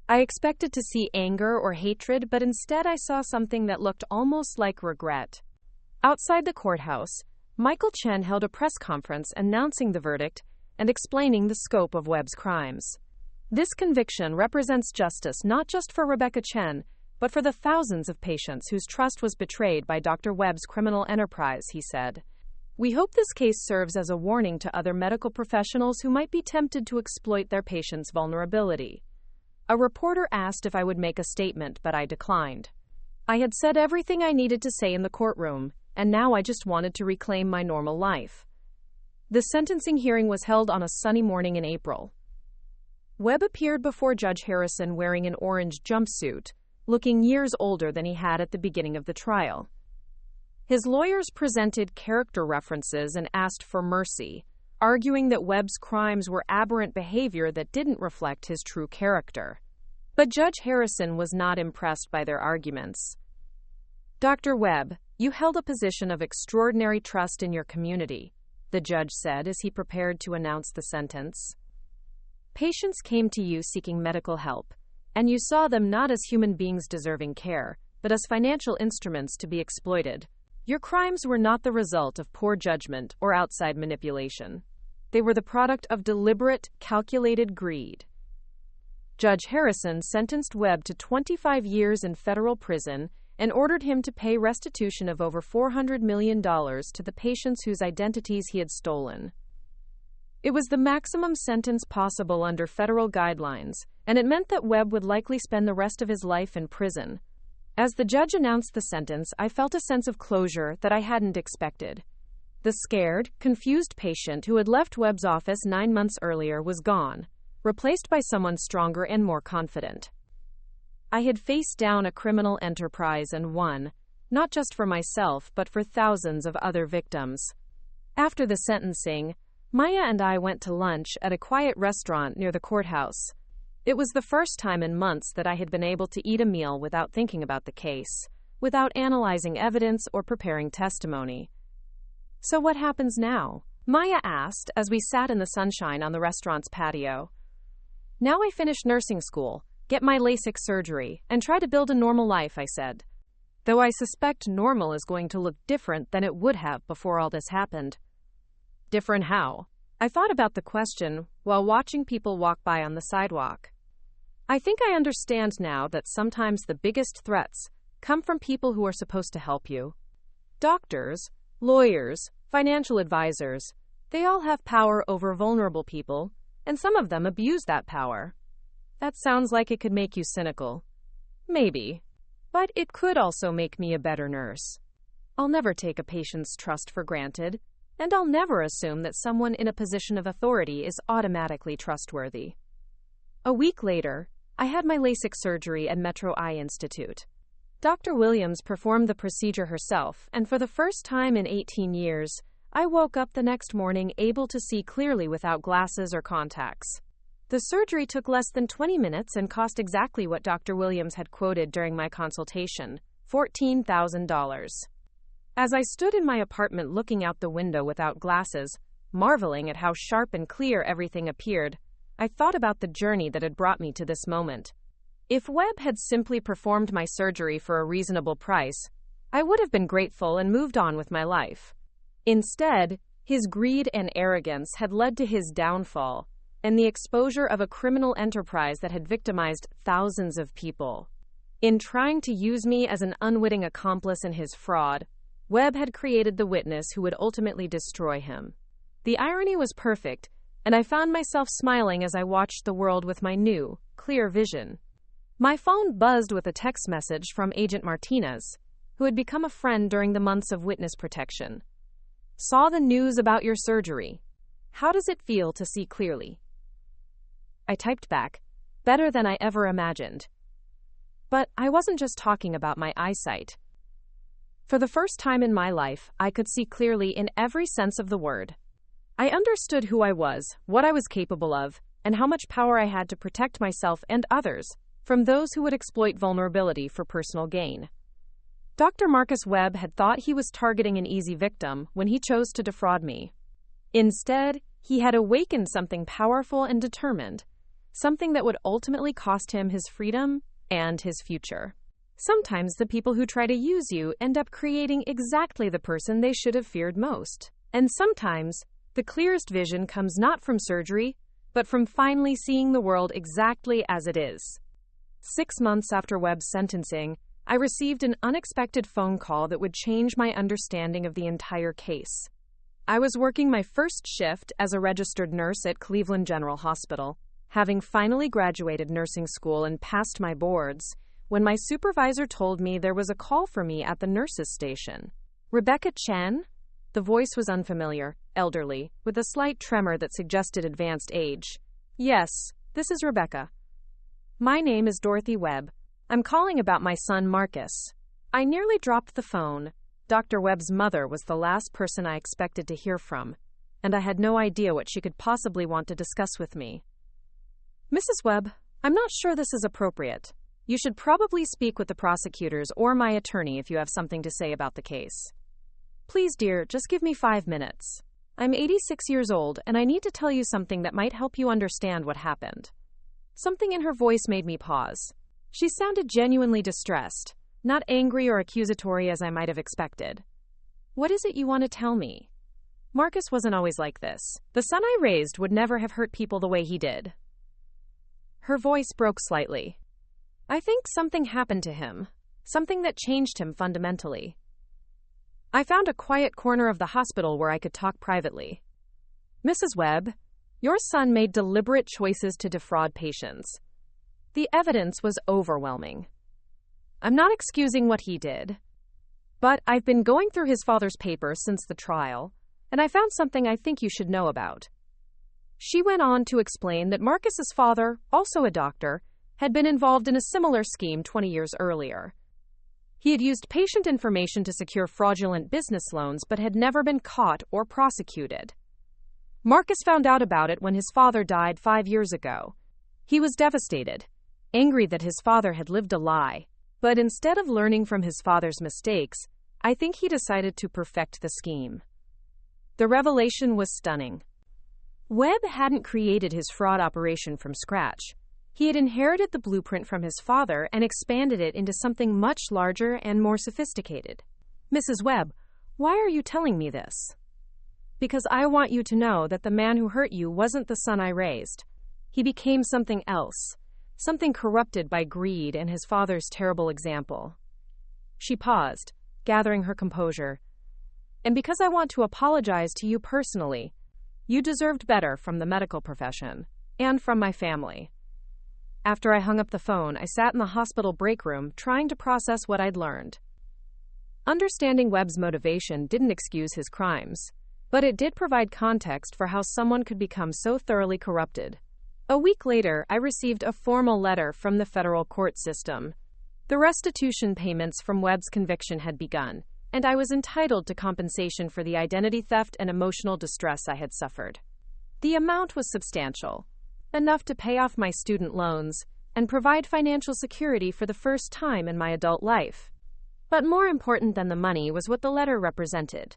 I expected to see anger or hatred, but instead I saw something that looked almost like regret. Outside the courthouse, Michael Chen held a press conference announcing the verdict and explaining the scope of Webb's crimes. This conviction represents justice not just for Rebecca Chen, but for the thousands of patients whose trust was betrayed by Dr. Webb's criminal enterprise, he said. We hope this case serves as a warning to other medical professionals who might be tempted to exploit their patients' vulnerability. A reporter asked if I would make a statement, but I declined. I had said everything I needed to say in the courtroom, and now I just wanted to reclaim my normal life. The sentencing hearing was held on a sunny morning in April. Webb appeared before Judge Harrison wearing an orange jumpsuit, looking years older than he had at the beginning of the trial. His lawyers presented character references and asked for mercy, arguing that Webb's crimes were aberrant behavior that didn't reflect his true character. But Judge Harrison was not impressed by their arguments. "Dr. Webb, you held a position of extraordinary trust in your community," the judge said as he prepared to announce the sentence. "Patients came to you seeking medical help, and you saw them not as human beings deserving care, but as financial instruments to be exploited. Your crimes were not the result of poor judgment or outside manipulation. They were the product of deliberate, calculated greed." Judge Harrison sentenced Webb to 25 years in federal prison and ordered him to pay restitution of over $400 million to the patients whose identities he had stolen. It was the maximum sentence possible under federal guidelines, and it meant that Webb would likely spend the rest of his life in prison. As the judge announced the sentence, I felt a sense of closure that I hadn't expected. The scared, confused patient who had left Webb's office 9 months earlier was gone, replaced by someone stronger and more confident. I had faced down a criminal enterprise and won, not just for myself, but for thousands of other victims. After the sentencing, Maya and I went to lunch at a quiet restaurant near the courthouse. It was the first time in months that I had been able to eat a meal without thinking about the case, without analyzing evidence or preparing testimony. "So what happens now?" Maya asked as we sat in the sunshine on the restaurant's patio. "Now I finish nursing school, get my LASIK surgery, and try to build a normal life," I said. Though I suspect normal is going to look different than it would have before all this happened. Different how? I thought about the question while watching people walk by on the sidewalk. I think I understand now that sometimes the biggest threats come from people who are supposed to help you. Doctors, lawyers, financial advisors, they all have power over vulnerable people, and some of them abuse that power. That sounds like it could make you cynical. Maybe. But it could also make me a better nurse. I'll never take a patient's trust for granted, and I'll never assume that someone in a position of authority is automatically trustworthy. A week later, I had my LASIK surgery at Metro Eye Institute. Dr. Williams performed the procedure herself, and for the first time in 18 years, I woke up the next morning able to see clearly without glasses or contacts. The surgery took less than 20 minutes and cost exactly what Dr. Williams had quoted during my consultation, $14,000. As I stood in my apartment looking out the window without glasses, marveling at how sharp and clear everything appeared, I thought about the journey that had brought me to this moment. If Webb had simply performed my surgery for a reasonable price, I would have been grateful and moved on with my life. Instead, his greed and arrogance had led to his downfall and the exposure of a criminal enterprise that had victimized thousands of people. In trying to use me as an unwitting accomplice in his fraud, Webb had created the witness who would ultimately destroy him. The irony was perfect, and I found myself smiling as I watched the world with my new, clear vision. My phone buzzed with a text message from Agent Martinez, who had become a friend during the months of witness protection. "Saw the news about your surgery. How does it feel to see clearly?" I typed back, "Better than I ever imagined." But I wasn't just talking about my eyesight. For the first time in my life, I could see clearly in every sense of the word. I understood who I was, what I was capable of, and how much power I had to protect myself and others from those who would exploit vulnerability for personal gain. Dr. Marcus Webb had thought he was targeting an easy victim when he chose to defraud me. Instead, he had awakened something powerful and determined, something that would ultimately cost him his freedom and his future. Sometimes the people who try to use you end up creating exactly the person they should have feared most. And sometimes, the clearest vision comes not from surgery, but from finally seeing the world exactly as it is. 6 months after Webb's sentencing, I received an unexpected phone call that would change my understanding of the entire case. I was working my first shift as a registered nurse at Cleveland General Hospital, having finally graduated nursing school and passed my boards, when my supervisor told me there was a call for me at the nurses' station. "Rebecca Chen?" The voice was unfamiliar, elderly, with a slight tremor that suggested advanced age. "Yes, this is Rebecca. My name is Dorothy Webb. I'm calling about my son Marcus. I nearly dropped the phone. Dr. Webb's mother was the last person I expected to hear from, and I had no idea what she could possibly want to discuss with me. Mrs. Webb, I'm not sure this is appropriate. You should probably speak with the prosecutors or my attorney if you have something to say about the case. Please, dear, just give me 5 minutes. I'm 86 years old, and I need to tell you something that might help you understand what happened. Something in her voice made me pause. She sounded genuinely distressed, not angry or accusatory as I might have expected. What is it you want to tell me? Marcus wasn't always like this. The son I raised would never have hurt people the way he did. Her voice broke slightly. I think something happened to him, something that changed him fundamentally. I found a quiet corner of the hospital where I could talk privately. Mrs. Webb, your son made deliberate choices to defraud patients. The evidence was overwhelming. I'm not excusing what he did, but I've been going through his father's papers since the trial, and I found something I think you should know about. She went on to explain that Marcus's father, also a doctor, had been involved in a similar scheme 20 years earlier. He had used patient information to secure fraudulent business loans but had never been caught or prosecuted. Marcus found out about it when his father died 5 years ago. He was devastated, angry that his father had lived a lie. But instead of learning from his father's mistakes, I think he decided to perfect the scheme. The revelation was stunning. Webb hadn't created his fraud operation from scratch. He had inherited the blueprint from his father and expanded it into something much larger and more sophisticated. Mrs. Webb, why are you telling me this? Because I want you to know that the man who hurt you wasn't the son I raised. He became something else. Something corrupted by greed and his father's terrible example. She paused, gathering her composure. And because I want to apologize to you personally, you deserved better from the medical profession, and from my family. After I hung up the phone, I sat in the hospital break room trying to process what I'd learned. Understanding Webb's motivation didn't excuse his crimes, but it did provide context for how someone could become so thoroughly corrupted. A week later, I received a formal letter from the federal court system. The restitution payments from Webb's conviction had begun, and I was entitled to compensation for the identity theft and emotional distress I had suffered. The amount was substantial, enough to pay off my student loans and provide financial security for the first time in my adult life. But more important than the money was what the letter represented.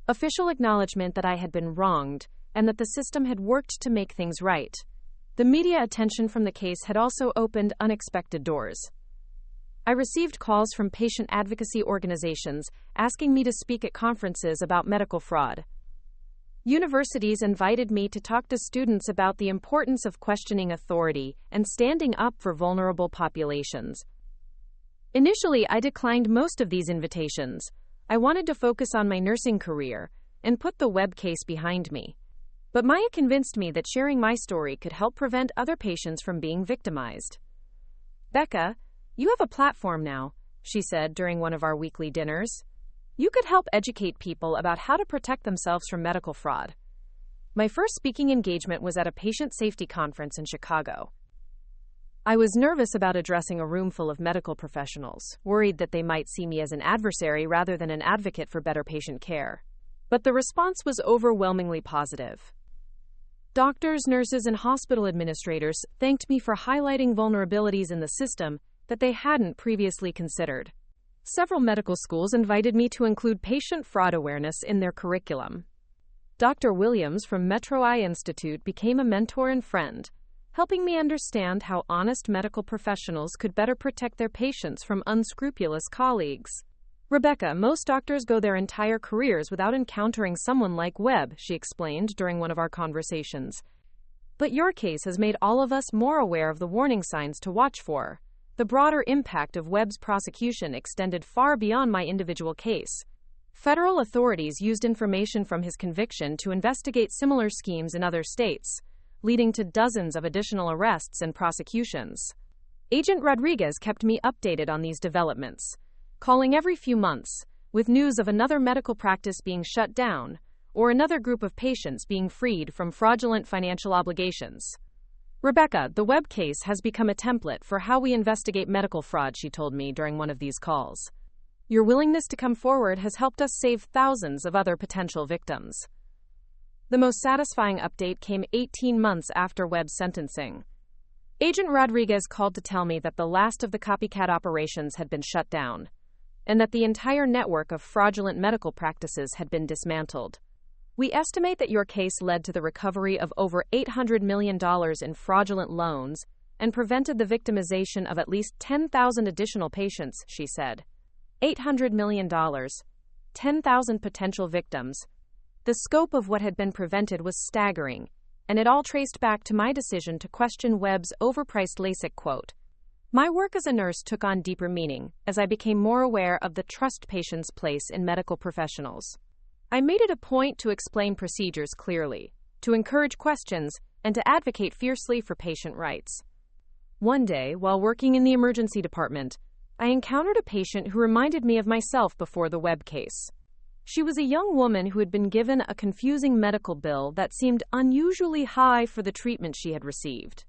Official acknowledgement that I had been wronged and that the system had worked to make things right. The media attention from the case had also opened unexpected doors. I received calls from patient advocacy organizations asking me to speak at conferences about medical fraud. Universities invited me to talk to students about the importance of questioning authority and standing up for vulnerable populations. Initially, I declined most of these invitations. I wanted to focus on my nursing career and put the Webb case behind me. But Maya convinced me that sharing my story could help prevent other patients from being victimized. Becca, you have a platform now, she said during one of our weekly dinners. You could help educate people about how to protect themselves from medical fraud. My first speaking engagement was at a patient safety conference in Chicago. I was nervous about addressing a room full of medical professionals, worried that they might see me as an adversary rather than an advocate for better patient care. But the response was overwhelmingly positive. Doctors, nurses, and hospital administrators thanked me for highlighting vulnerabilities in the system that they hadn't previously considered. Several medical schools invited me to include patient fraud awareness in their curriculum. Dr. Williams from Metro Eye Institute became a mentor and friend, helping me understand how honest medical professionals could better protect their patients from unscrupulous colleagues. Rebecca, most doctors go their entire careers without encountering someone like Webb, she explained during one of our conversations. But your case has made all of us more aware of the warning signs to watch for. The broader impact of Webb's prosecution extended far beyond my individual case. Federal authorities used information from his conviction to investigate similar schemes in other states, leading to dozens of additional arrests and prosecutions. Agent Rodriguez kept me updated on these developments, calling every few months, with news of another medical practice being shut down, or another group of patients being freed from fraudulent financial obligations. Rebecca, the Webb case has become a template for how we investigate medical fraud, she told me during one of these calls. Your willingness to come forward has helped us save thousands of other potential victims. The most satisfying update came 18 months after Webb's sentencing. Agent Rodriguez called to tell me that the last of the copycat operations had been shut down, and that the entire network of fraudulent medical practices had been dismantled. We estimate that your case led to the recovery of over $800 million in fraudulent loans and prevented the victimization of at least 10,000 additional patients, she said. $800 million, 10,000 potential victims. The scope of what had been prevented was staggering, and it all traced back to my decision to question Webb's overpriced LASIK quote. My work as a nurse took on deeper meaning as I became more aware of the trust patients place in medical professionals. I made it a point to explain procedures clearly, to encourage questions, and to advocate fiercely for patient rights. One day, while working in the emergency department, I encountered a patient who reminded me of myself before the Webb case. She was a young woman who had been given a confusing medical bill that seemed unusually high for the treatment she had received.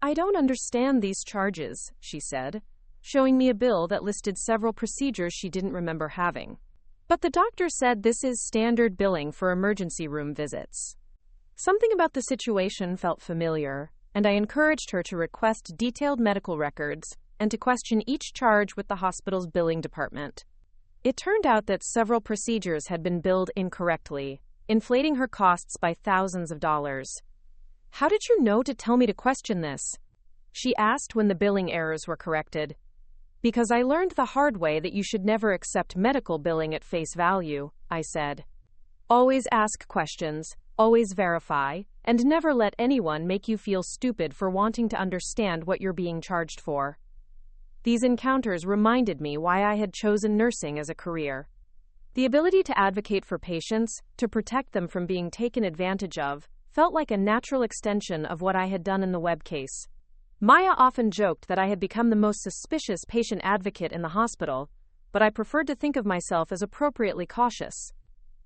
I don't understand these charges, she said, showing me a bill that listed several procedures she didn't remember having. But the doctor said this is standard billing for emergency room visits. Something about the situation felt familiar, and I encouraged her to request detailed medical records and to question each charge with the hospital's billing department. It turned out that several procedures had been billed incorrectly, inflating her costs by thousands of dollars. How did you know to tell me to question this? She asked when the billing errors were corrected. Because I learned the hard way that you should never accept medical billing at face value, I said. Always ask questions, always verify, and never let anyone make you feel stupid for wanting to understand what you're being charged for. These encounters reminded me why I had chosen nursing as a career. The ability to advocate for patients, to protect them from being taken advantage of, felt like a natural extension of what I had done in the Webb case. Maya often joked that I had become the most suspicious patient advocate in the hospital, but I preferred to think of myself as appropriately cautious.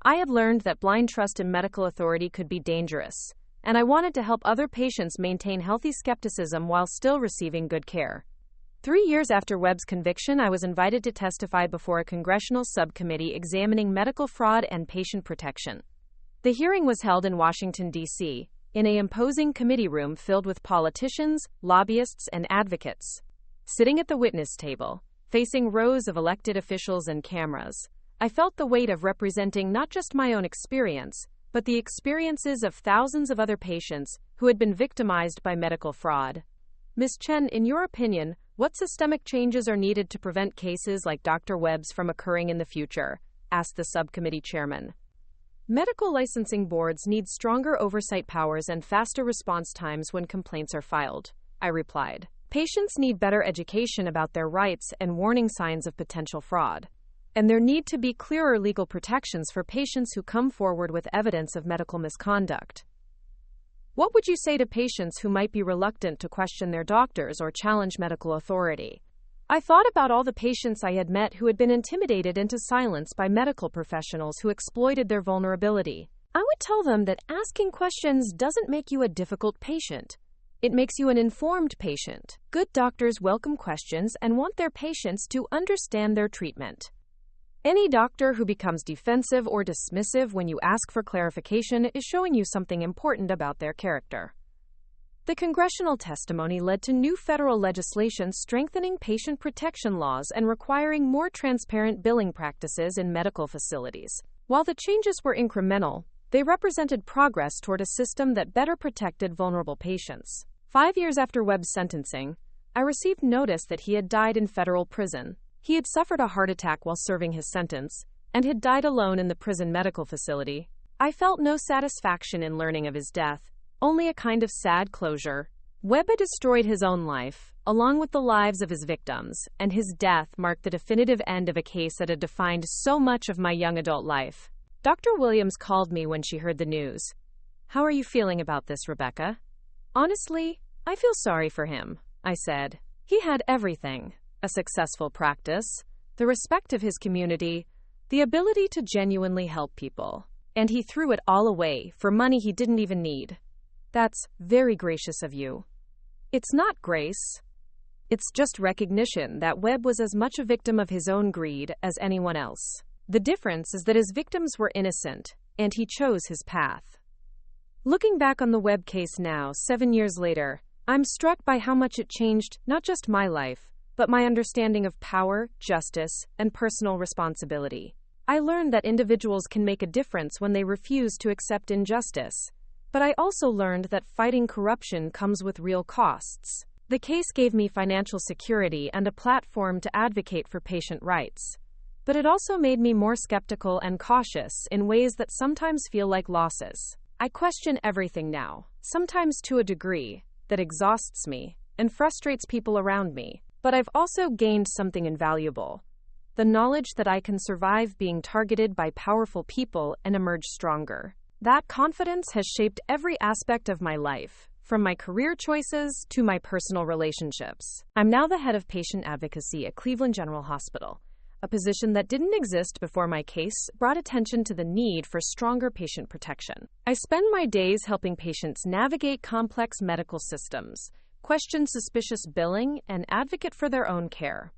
I had learned that blind trust in medical authority could be dangerous, and I wanted to help other patients maintain healthy skepticism while still receiving good care. 3 years after Webb's conviction, I was invited to testify before a congressional subcommittee examining medical fraud and patient protection. The hearing was held in Washington, D.C., in an imposing committee room filled with politicians, lobbyists, and advocates. Sitting at the witness table, facing rows of elected officials and cameras, I felt the weight of representing not just my own experience, but the experiences of thousands of other patients who had been victimized by medical fraud. Ms. Chen, in your opinion, what systemic changes are needed to prevent cases like Dr. Webb's from occurring in the future? Asked the subcommittee chairman. Medical licensing boards need stronger oversight powers and faster response times when complaints are filed, I replied. Patients need better education about their rights and warning signs of potential fraud. And there need to be clearer legal protections for patients who come forward with evidence of medical misconduct. What would you say to patients who might be reluctant to question their doctors or challenge medical authority? I thought about all the patients I had met who had been intimidated into silence by medical professionals who exploited their vulnerability. I would tell them that asking questions doesn't make you a difficult patient. It makes you an informed patient. Good doctors welcome questions and want their patients to understand their treatment. Any doctor who becomes defensive or dismissive when you ask for clarification is showing you something important about their character. The congressional testimony led to new federal legislation strengthening patient protection laws and requiring more transparent billing practices in medical facilities. While the changes were incremental, they represented progress toward a system that better protected vulnerable patients. 5 years after Webb's sentencing, I received notice that he had died in federal prison. He had suffered a heart attack while serving his sentence, and had died alone in the prison medical facility. I felt no satisfaction in learning of his death, only a kind of sad closure. Webb had destroyed his own life, along with the lives of his victims, and his death marked the definitive end of a case that had defined so much of my young adult life. Dr. Williams called me when she heard the news. How are you feeling about this, Rebecca? Honestly, I feel sorry for him, I said. He had everything. A successful practice, the respect of his community, the ability to genuinely help people. And he threw it all away for money he didn't even need. That's very gracious of you. It's not grace. It's just recognition that Webb was as much a victim of his own greed as anyone else. The difference is that his victims were innocent, and he chose his path. Looking back on the Webb case now, 7 years later, I'm struck by how much it changed not just my life, but my understanding of power, justice, and personal responsibility. I learned that individuals can make a difference when they refuse to accept injustice. But I also learned that fighting corruption comes with real costs. The case gave me financial security and a platform to advocate for patient rights. But it also made me more skeptical and cautious in ways that sometimes feel like losses. I question everything now, sometimes to a degree that exhausts me and frustrates people around me. But I've also gained something invaluable: the knowledge that I can survive being targeted by powerful people and emerge stronger. That confidence has shaped every aspect of my life, from my career choices to my personal relationships. I'm now the head of patient advocacy at Cleveland General Hospital, a position that didn't exist before my case brought attention to the need for stronger patient protection. I spend my days helping patients navigate complex medical systems, question suspicious billing, and advocate for their own care.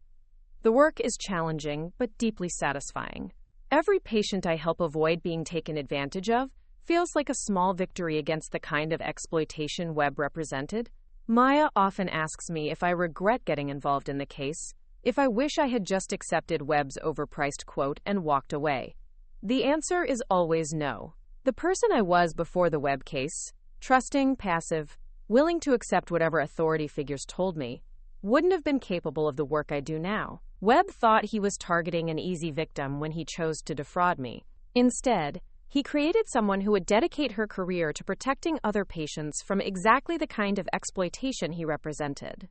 The work is challenging, but deeply satisfying. Every patient I help avoid being taken advantage of feels like a small victory against the kind of exploitation Webb represented. Maya often asks me if I regret getting involved in the case, if I wish I had just accepted Webb's overpriced quote and walked away. The answer is always no. The person I was before the Webb case, trusting, passive, willing to accept whatever authority figures told me, wouldn't have been capable of the work I do now. Webb thought he was targeting an easy victim when he chose to defraud me. Instead, he created someone who would dedicate her career to protecting other patients from exactly the kind of exploitation he represented.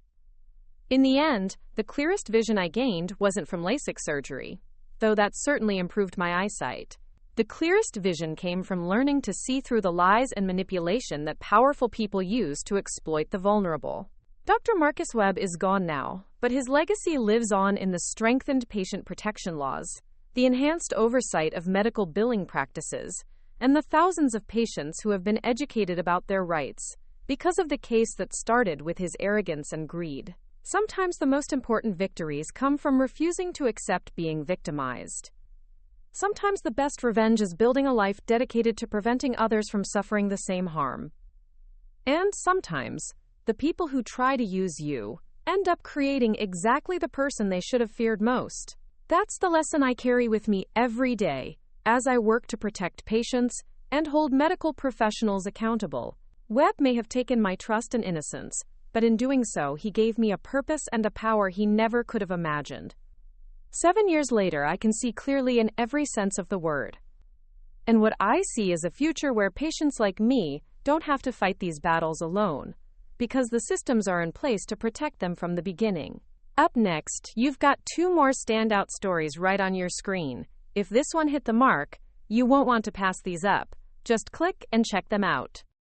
In the end, the clearest vision I gained wasn't from LASIK surgery, though that certainly improved my eyesight. The clearest vision came from learning to see through the lies and manipulation that powerful people use to exploit the vulnerable. Dr. Marcus Webb is gone now, but his legacy lives on in the strengthened patient protection laws, the enhanced oversight of medical billing practices, and the thousands of patients who have been educated about their rights because of the case that started with his arrogance and greed. Sometimes the most important victories come from refusing to accept being victimized. Sometimes the best revenge is building a life dedicated to preventing others from suffering the same harm. And sometimes, the people who try to use you end up creating exactly the person they should have feared most. That's the lesson I carry with me every day as I work to protect patients and hold medical professionals accountable. Webb may have taken my trust and innocence, but in doing so, he gave me a purpose and a power he never could have imagined. 7 years later, I can see clearly in every sense of the word. And what I see is a future where patients like me don't have to fight these battles alone, because the systems are in place to protect them from the beginning. Up next, you've got 2 more standout stories right on your screen. If this one hit the mark, you won't want to pass these up. Just click and check them out.